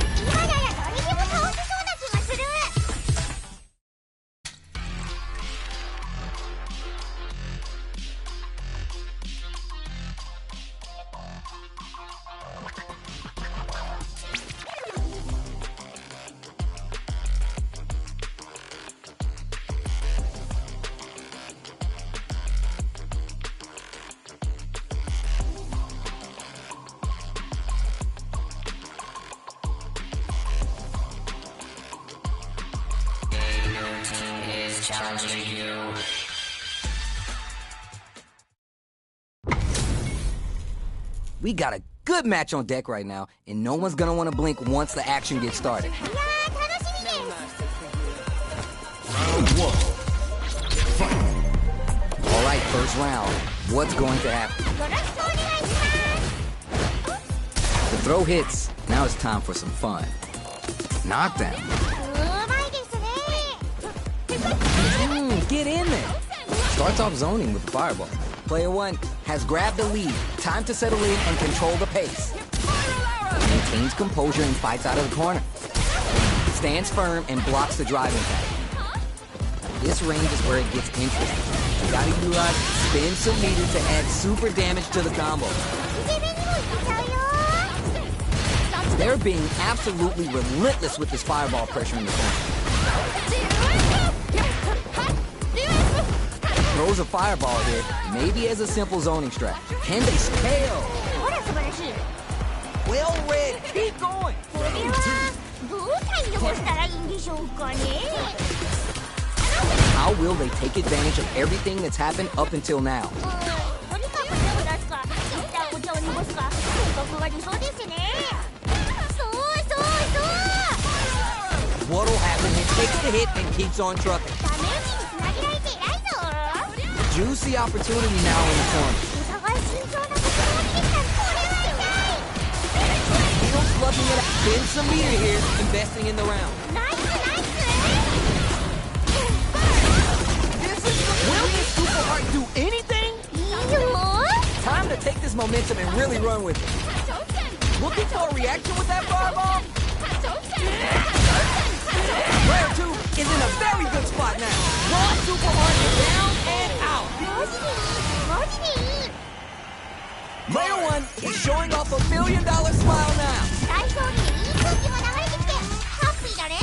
Challenging you. We got a good match on deck right now, and no one's gonna want to blink once the action gets started. Round one. Fight. All right, first round. What's going to happen? The throw hits. Now it's time for some fun. Knockdown. Get in there. Starts off zoning with the fireball. Player one has grabbed the lead. Time to settle in and control the pace. Maintains composure and fights out of the corner. Stands firm and blocks the drive impact. This range is where it gets interesting. You gotta utilize spin some meter to add super damage to the combo. They're being absolutely relentless with this fireball pressure in the corner. Throws a fireball here, maybe as a simple zoning strat. Can they scale? Well read, keep going! How will they take advantage of everything that's happened up until now? What'll happen? He takes the hit and keeps on trucking. juicy opportunity now in the corner. お互い慎重なところを見てきた。これは痛い。 He'll slugging it out. Spend some meter here, investing in the round. ナイスナイス。 Will this super heart do anything? いいよ。 Time to take this momentum and really run with it. Looking for a reaction with that fireball? Player 2 is in a very good spot now. Raw super heart is down and out. マジでいい。マジでいい。 Player 1 is showing off $1 million smile now. 代表にいい空気も流れてきてハッピーだね。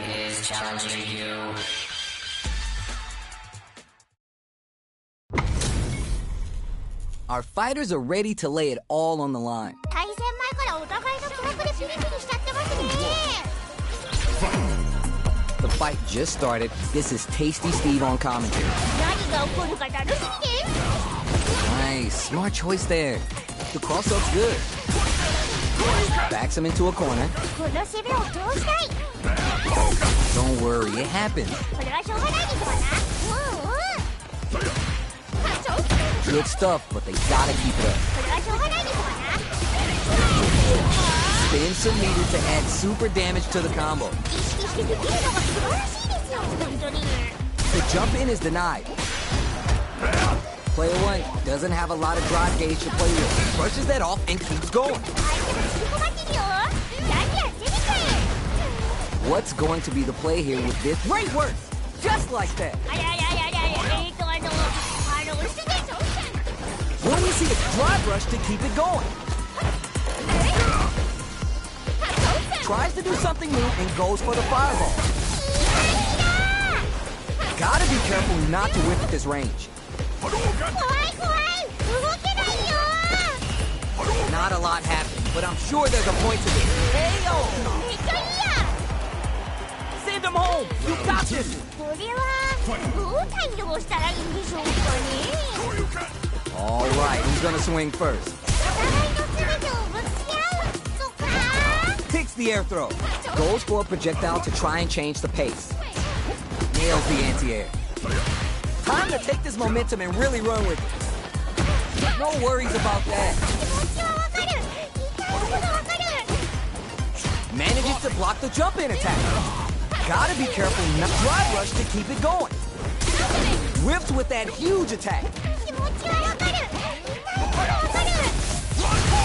Is challenging you. Our fighters are ready to lay it all on the line. 対戦前からお互いの記録でピリピリしちゃってますね。 The fight just started. This is Tasty Steve on commentary. 何が起こるか楽しみです。 Nice, smart choice there. The cross-up's good. Backs him into a corner. この攻めを通したい。 Don't worry, it happens. これはしょうがないですわな。Good stuff, but they gotta keep it up. これはしょうがないですわな。 Spend some meter to add super damage to the combo. 意識してできるのが素晴らしいですよ。本当に。 The jump in is denied. Player 1 doesn't have a lot of drive gauge to play with. Brushes that off and keeps going. 相手も吸い込まってるよ。何やってみて。 What's going to be the play here with this? Great work! Just like that. あややややや。押してね。 When you see a drive rush to keep it going. Tries to do something new and goes for the fireball. Gotta be careful not to whip at this range. 怖い怖い。動けないよ。 Not a lot happening, but I'm sure there's a point to this. Hey-o! めっちゃいいや。 Send him home! You got this! これはどう対応したらいいんでしょうかね。 Alright, who's gonna swing first? お互いの全てをぶつけ合う。そっか。 Picks the air throw. Goes for a projectile to try and change the pace. Nails the anti-air. Time to take this momentum and really run with it. No worries about that. 気持ちはわかる。言いたいことわかる。 Manages to block the jump in attack. Gotta be careful not to drive rush to keep it going. Whips with that huge attack. 気持ちはわかる。言いたいことわかる。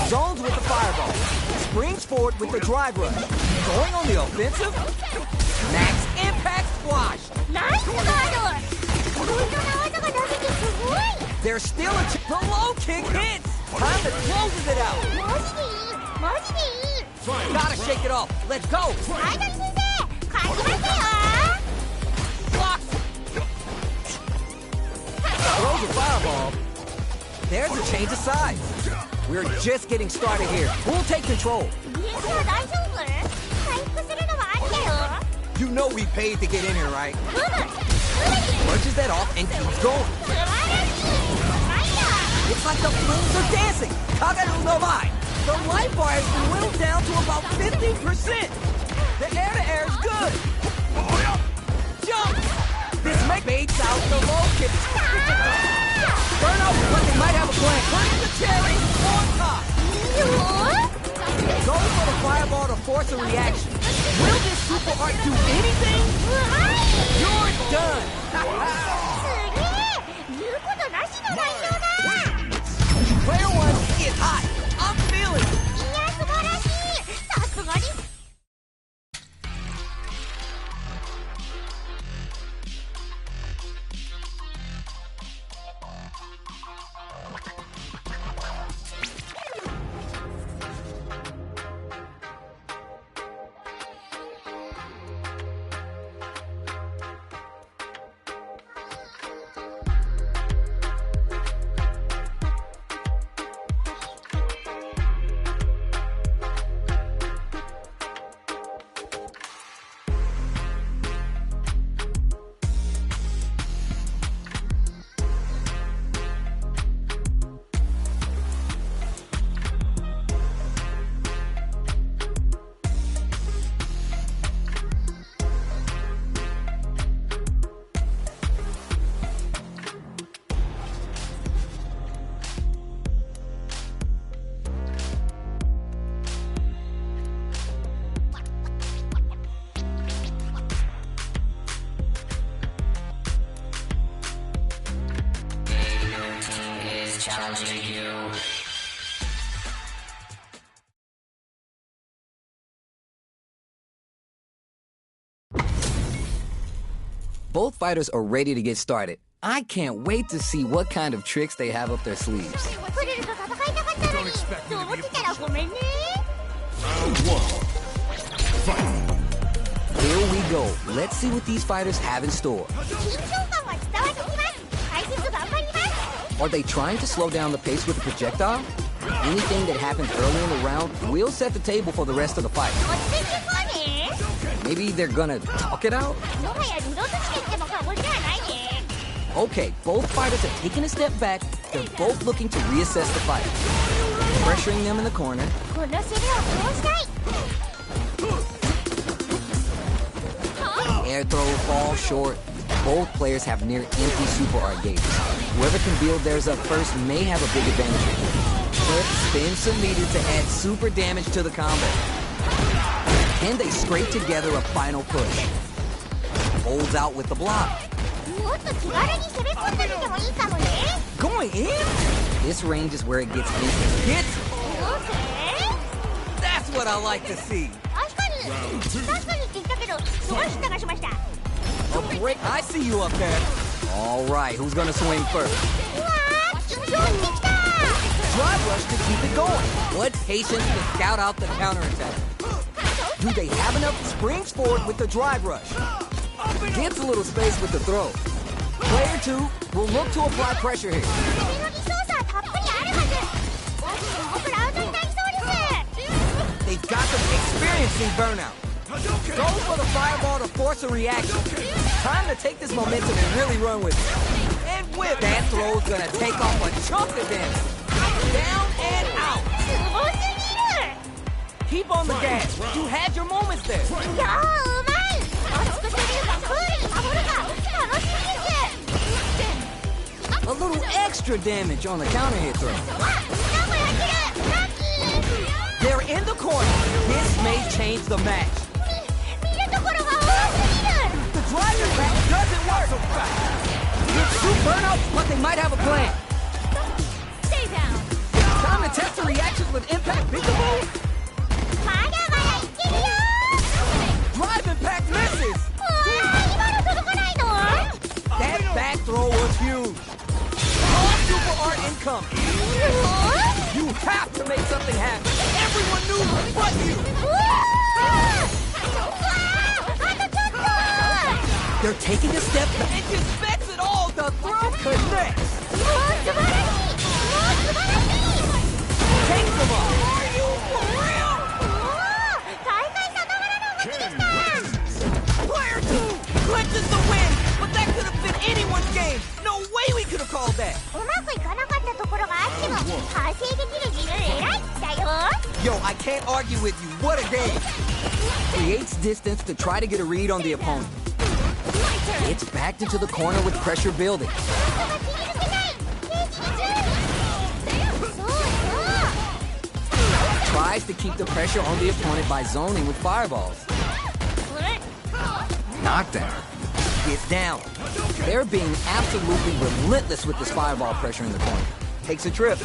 Zones with the fireball. Springs forward with the drive rush. Going on the offensive. Max impact squash. ナイスガード。いろいろな技が投げてすごい。 There's still a the low kick hits. Time to closes it out. マジでいい。マジでいい。 Gotta shake it off. Let's go. アイドル先生、勝ちましたよ。 Blocks. Throws a fireball. There's a change of sides. We're just getting started here. We'll take control. ディフェンスは大丈夫？回復するのはありだよ。 You know we paid to get in here, right? うむ。すぐに。 Punches that off and keeps going. 素晴らしい。ファイヤー。 It's like the flames are dancing. Kagaru no mai. The light bar has been whittled down to about 50%. The air-to-air is good. Jump. This baits out the low kick. Burn out, but they might have a plan. Putting the cherry on top. いいよ。 Go for the fireball to force a reaction. Will this super art do anything? うまい。 You're done. すげえ。言うことなしの内容だ。 Player 1 is hot. I'm feeling it. いや素晴らしい。さすがに。challenging you. Both fighters are ready to get started. I can't wait to see what kind of tricks they have up their sleeves. プレルと戦いたかったのにそう思ってたらごめんね Round 1. Fight. Here we go. Let's see what these fighters have in store. 緊張感は伝わってきます解説頑張ります Are they trying to slow down the pace with the projectile? Anything that happens early in the round will set the table for the rest of the fight. 落ち着いていこうね Maybe they're gonna talk it out? もはやリロードしていっても過言ではないね Okay, both fighters are taking a step back. They're both looking to reassess the fight. Pressuring them in the corner. この攻めをこうしたい Air throw falls short. Both players have near empty super art gauges. Whoever can build theirs up first may have a big advantage. But spend some meter to add super damage to the combo. Can they scrape together a final push? Holds out with the block. もっと気軽に攻め込んでみてもいいかもね Going in? This range is where it gets interesting. Hits! どうせ That's what I like to see. 確かにって言ったけどすごいヒットがしました A break. I see you up there. All right, who's gonna swing first? うわー緊張してきた Drive rush to keep it going. What patience to scout out the counterattack. Do they have enough springs forward with the drive rush? Gives a little space with the throw. Player 2 will look to apply pressure here. 攻めのリソースはたっぷりあるはず僕らアウトになりそうです They've got them experiencing burnout. Go for the fireball to force a reaction. Time to take this momentum and really run with it. And whip. That throw's gonna take off a chunk of damage. Down and out. すごすぎる Keep on the gas. You had your moments there. いやーうまい熱くするかクールに守るか楽しみです A little extra damage on the counter hit throw. わっ何もやってるラッキー They're in the corner. This may change the match. 見るところが多すぎる The driver pack doesn't work. It's true burnout, but they might have a plan. Stay down Time to test the reactions with impact peekaboo. まだまだいけるよ Drive impact misses. うわー今の届かないの That back throw was huge. All super art income. You have to make something happen. Everyone knew but you. うわーあとちょっと They're taking a step back. It dispense it all. The throw connects. もう素晴らしい Take them up. Are you for real? 大会さながらの動きでした Player 2 clinches the win, but that could have been anyone's game. No way we could have called that. うまくいかなかったところがあっても完成できる自分偉いだよ Yo, I can't argue with you. What a game. Creates distance to try to get a read on the opponent. It's backed into the corner with pressure building. そうそう Tries to keep the pressure on the opponent by zoning with fireballs. Knockdown. Gets down. They're being absolutely relentless with this fireball pressure in the corner. Takes a trip.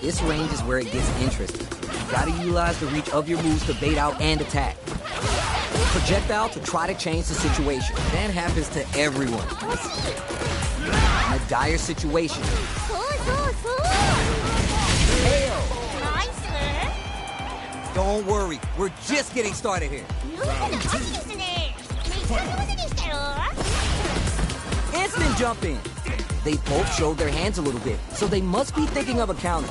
This range is where it gets interesting. You gotta utilize the reach of your moves to bait out and attack. Projectile to try to change the situation. That happens to everyone. In a dire situation. そうそうそう Hell, ナイス don't worry. We're just getting started here. ループの秋ですねめっちゃ上手でしたよ Instant jump in. They both showed their hands a little bit, so they must be thinking of a counter.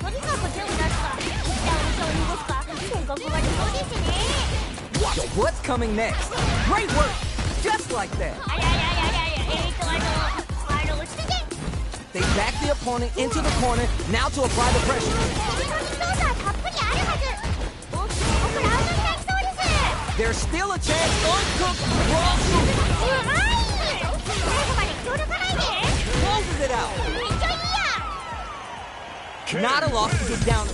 とにかく手を出すか一旦後ろに動くか性格が理想ですね Yo, what's coming next? Great work! Just like that. あらあらあらあら落ち着いて They back the opponent into the corner, now to apply the pressure. 自分のリソースはたっぷりあるはず大きく僕らアウトになりそうです There's still a chance uncooked raw soup うまい最後まで気を抜かないで closes it out. めっちゃいいや Not a loss to get down.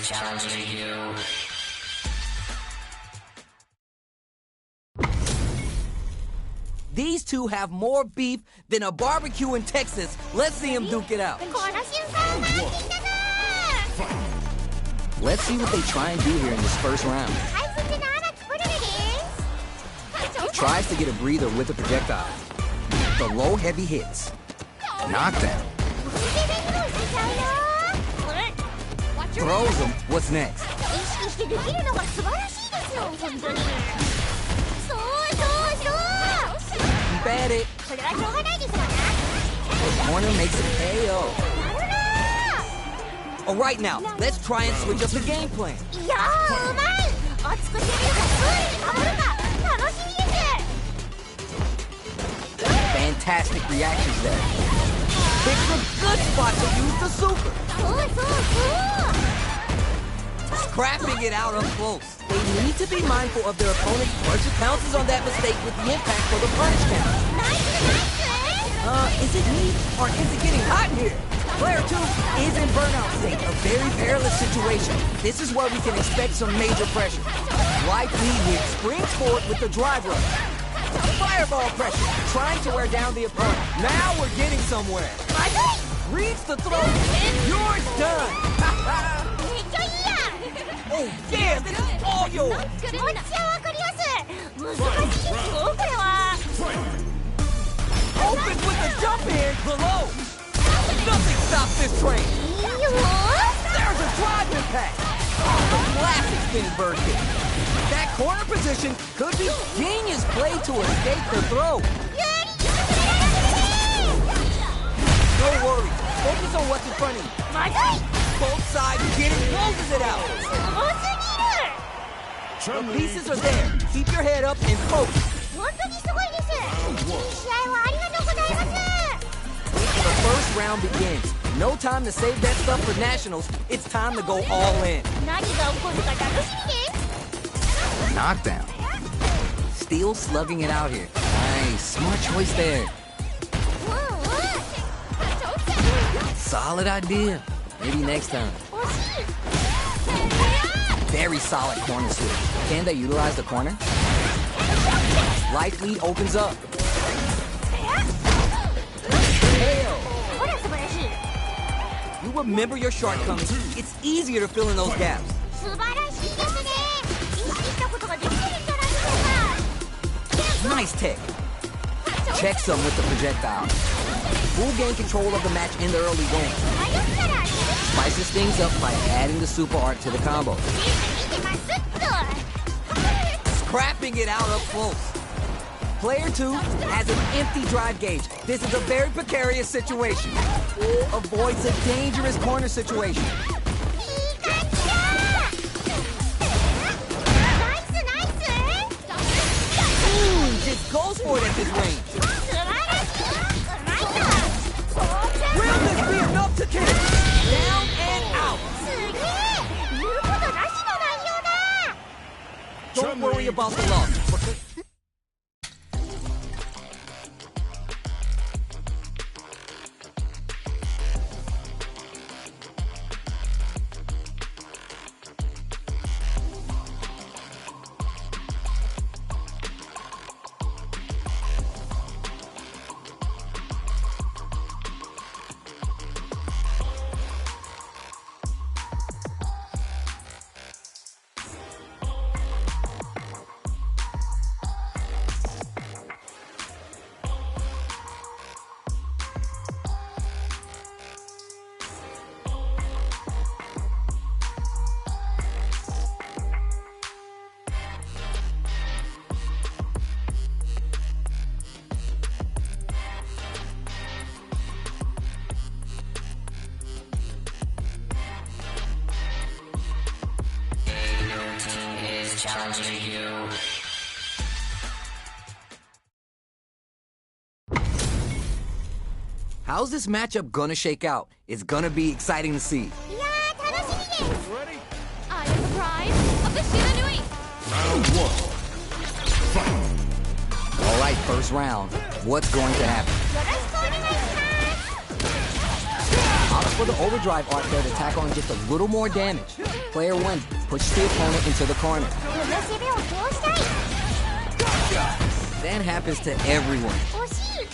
challenging you. These two have more beef than a barbecue in Texas. Let's see them duke it out. この瞬間を待っていたな Let's see what they try and do here in this first round. はいそしてなら作れるです Tries to get a breather with the projectile. The low heavy hits. Knockdown. これで披露しちゃうよ Throws him. What's next? 意識してできるのが素晴らしいですよ本当にそうそうそう Keep at it. それはしょうがないですわな Corner makes it KO. やるな Alright now, let's try and switch up the game plan. いやーうまい熱く攻めるかクールに守るか楽しみです Fantastic reactions there. Picks a good spot to use the super. そうそうそう Scrapping it out up close. They need to be mindful of their opponent's pressure pounces on that mistake with the impact for the punish count. ナイスナイス Is it me or is it getting hot here? Player 2 is in burnout state, a very perilous situation. This is where we can expect some major pressure. Life lead here springs forward with the drive rush. Fireball pressure, trying to wear down the opponent. Now we're getting somewhere. まずい Reads the throw, and you're done. めっちゃいいや Oh yeah, this is all yours. こっちはわかります難しいですよこれは Opens with the jump in below. Nothing stops this train. いいよ There's a drive impact. The classic spinning bird kick. That corner position could be genius play to escape the throw. Don't worry. Focus on what's in front of you. まずい Both sides get it, closes it out. すごすぎる The pieces are there. Keep your head up and focus. 本当にすごいですいい試合をありがとうございます The first round begins. No time to save that stuff for nationals. It's time to go all in. 何が起こるか楽しみです Knockdown. Still slugging it out here. Nice. Smart choice there. うんうん Solid idea. Maybe next time. 惜しい Very solid corner switch. Can they utilize the corner? Life lead opens up. KO. ほら素晴らしい You remember your shortcomings. It's easier to fill in those gaps. 素晴らしいですね意識したことができてるんじゃないでしょうか Nice tech. Checks them with the projectile. Full gain control of the match in the early game. 迷ったら Spices things up by adding the super art to the combo. 見てますっと Scrapping it out up close. Player 2 has an empty drive gauge. This is a very precarious situation. Avoids a dangerous corner situation. いい感じだナイスナイス Just goes for it at this range. 素晴らしい うまいな Will this be enough to kill? Down and out. すげえ言うことなしの内容だ Don't worry about the loss. challenging you. How's this matchup gonna shake out? It's gonna be exciting to see. いやー楽しみです Ready? I am the pride of the Shiranui Round one. Fight. All right, first round. What's going to happen? よろしくお願いします Out For the overdrive arc there to tack on just a little more damage. Player 1 pushes the opponent into the corner. この攻めを通したい。 That happens to everyone. 惜しい。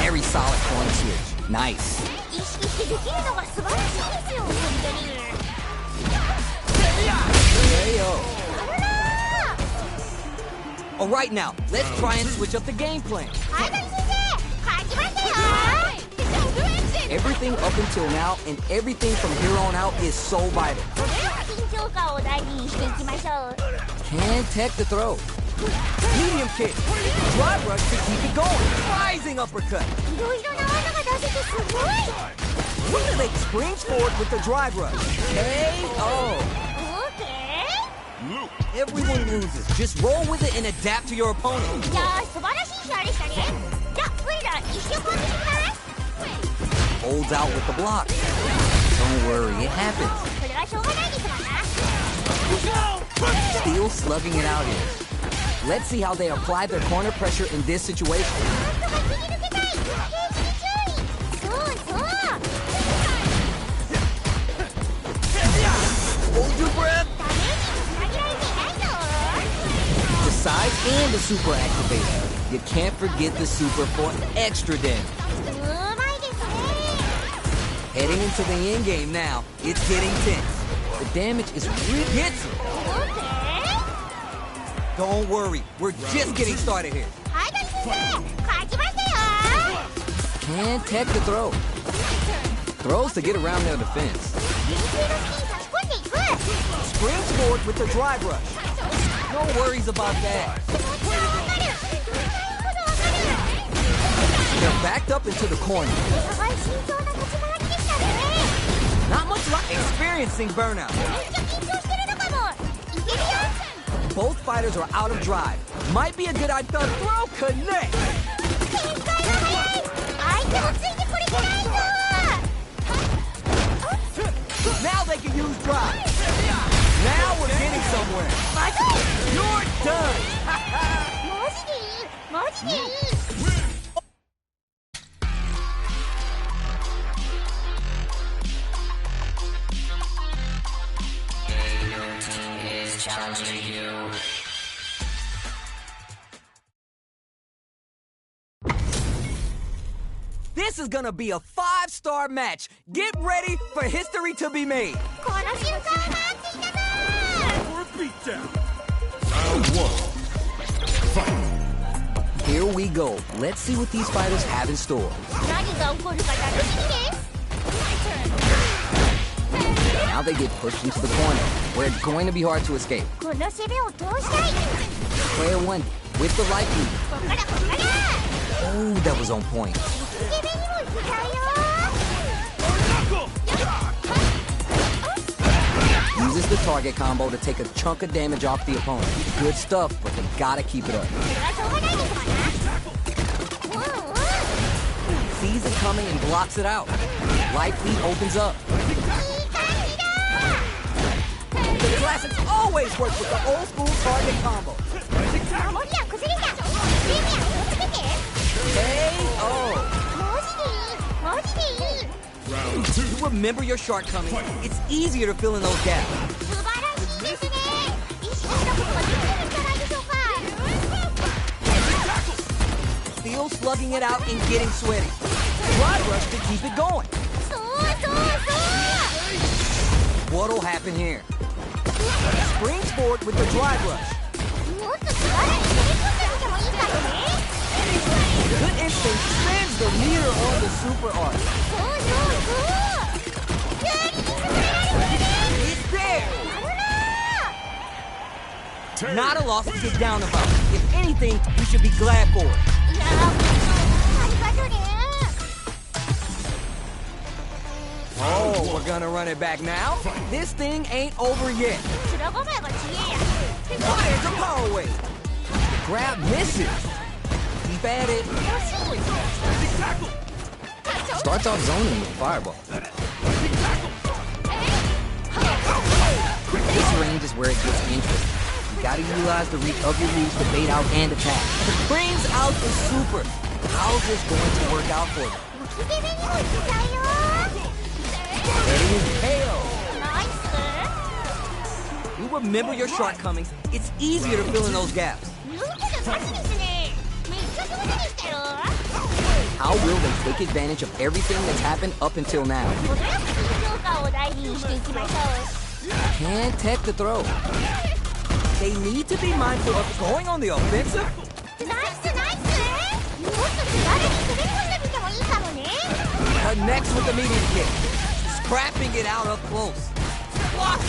Very solid corner switch. Nice. 意識してできるのが素晴らしいですよ、本当に。 KO. Alright now, let's try and switch up the game plan. はい、先生、勝ちましたよ。 Everything up until now and everything from here on out is so vital. 緊張感を大事にしていきましょう。 Can't tech the throw. Medium kick. Drive rush to keep it going. Rising uppercut. いろいろな技が出せてすごい。 Look at it. Springs forward with the drive rush. KO. OK? Everyone loses. Just roll with it and adapt to your opponent. いやー、素晴らしい試合でしたね。じゃあ、ウェイラー、一瞬待ってください。 Holds out with the block. Don't worry, it happens. それはしょうがないですわな。 Still slugging it out here. Let's see how they apply their corner pressure in this situation. なんとか切り抜けたい。平気に注意。そうそう。 Hold your breath. ダメージにつなげられていないぞ。 The side and the super activator. You can't forget the super for extra damage. うまいですね。 Heading into the end game now. It's getting tense. The damage is really hits. OK? Don't worry, we're just getting started here. はい、先生、勝ちましたよ。 Can't tech the throw. Throws to get around their defense. リンクへのスキー差し込んでいく。 Springs forward with the drive rush. No worries about that. 気持ちはわかる。痛いほどわかる。 They're backed up into the corner. お互い慎重な立ち回りでしたね。 Not much like experiencing burnout. めっちゃ緊張してるのかも。いけるよ。 Both fighters are out of drive. Might be a good idea. The throw connect. 展開が早い。相手もついてこれてないぞ。 Now they can use drive. Now we're getting somewhere. まずい。 You're done. マジでいい。マジでいい。 Your team is challenging you. This is gonna be a 5-star match. Get ready for history to be made. この瞬間を待っていたぞ。 For a beatdown. Round 1. Here we go. Let's see what these fighters have in store. 何が起こるか楽しみです。 Now they get pushed into the corner, where it's going to be hard to escape. この攻めを通したい。 Player 1 with the light lead. こっからこっから。 Oh, that was on point. 攻めにも行きたいよ。 Uses the target combo to take a chunk of damage off the opponent. Good stuff, but they gotta keep it up. それはしょうがないですわな。Sees it coming and blocks it out. Light lead opens up. いい感じだ。 The classics always work with the old school target combo. 守りは崩れた。攻めは気をつけて。 KO. マジでいい。マジでいい。 Round 2. You remember your shortcomings. It's easier to fill in those gaps. 素晴らしいですね。意識したことができるんじゃないでしょうか。 Still slugging it out and getting sweaty. Drive rush to keep it going. そうそうそう。 What'll happen here? Springs forward with the drive rush. もっと素晴らしい飛び込んでみてもいいかもね。 Good instinct spins the meter on the super arc. そうそうそう。急に進められるね。 It's there. やるな。 Not a loss to get down about. If anything, you should be glad for it. いやー、ありがとね。 Oh, we're gonna run it back now? This thing ain't over yet. 面構えがちげえや。 There's a power wave. The grab misses. Keep at it. 惜しい。 Starts off zoning with fireball. This range is where it gets interesting. You gotta utilize the reach of your moves to bait out and attack. Brings out the super. How's this going to work out for them? 置き攻めにもいっちゃうよ。 KO. ナイス。 You remember your shortcomings. It's easier to fill in those gaps. 言うけどマジですね。めっちゃ上手でしたよ。 How will they take advantage of everything that's happened up until now? 程よく緊張感を大事にしていきましょう。 Can't tech the throw. They need to be mindful of going on the offensive. ナイスナイス。もっと手軽に飛び込んでみてもいいかもね。 Connects with the medium kick. Scrapping it out up close. Blocks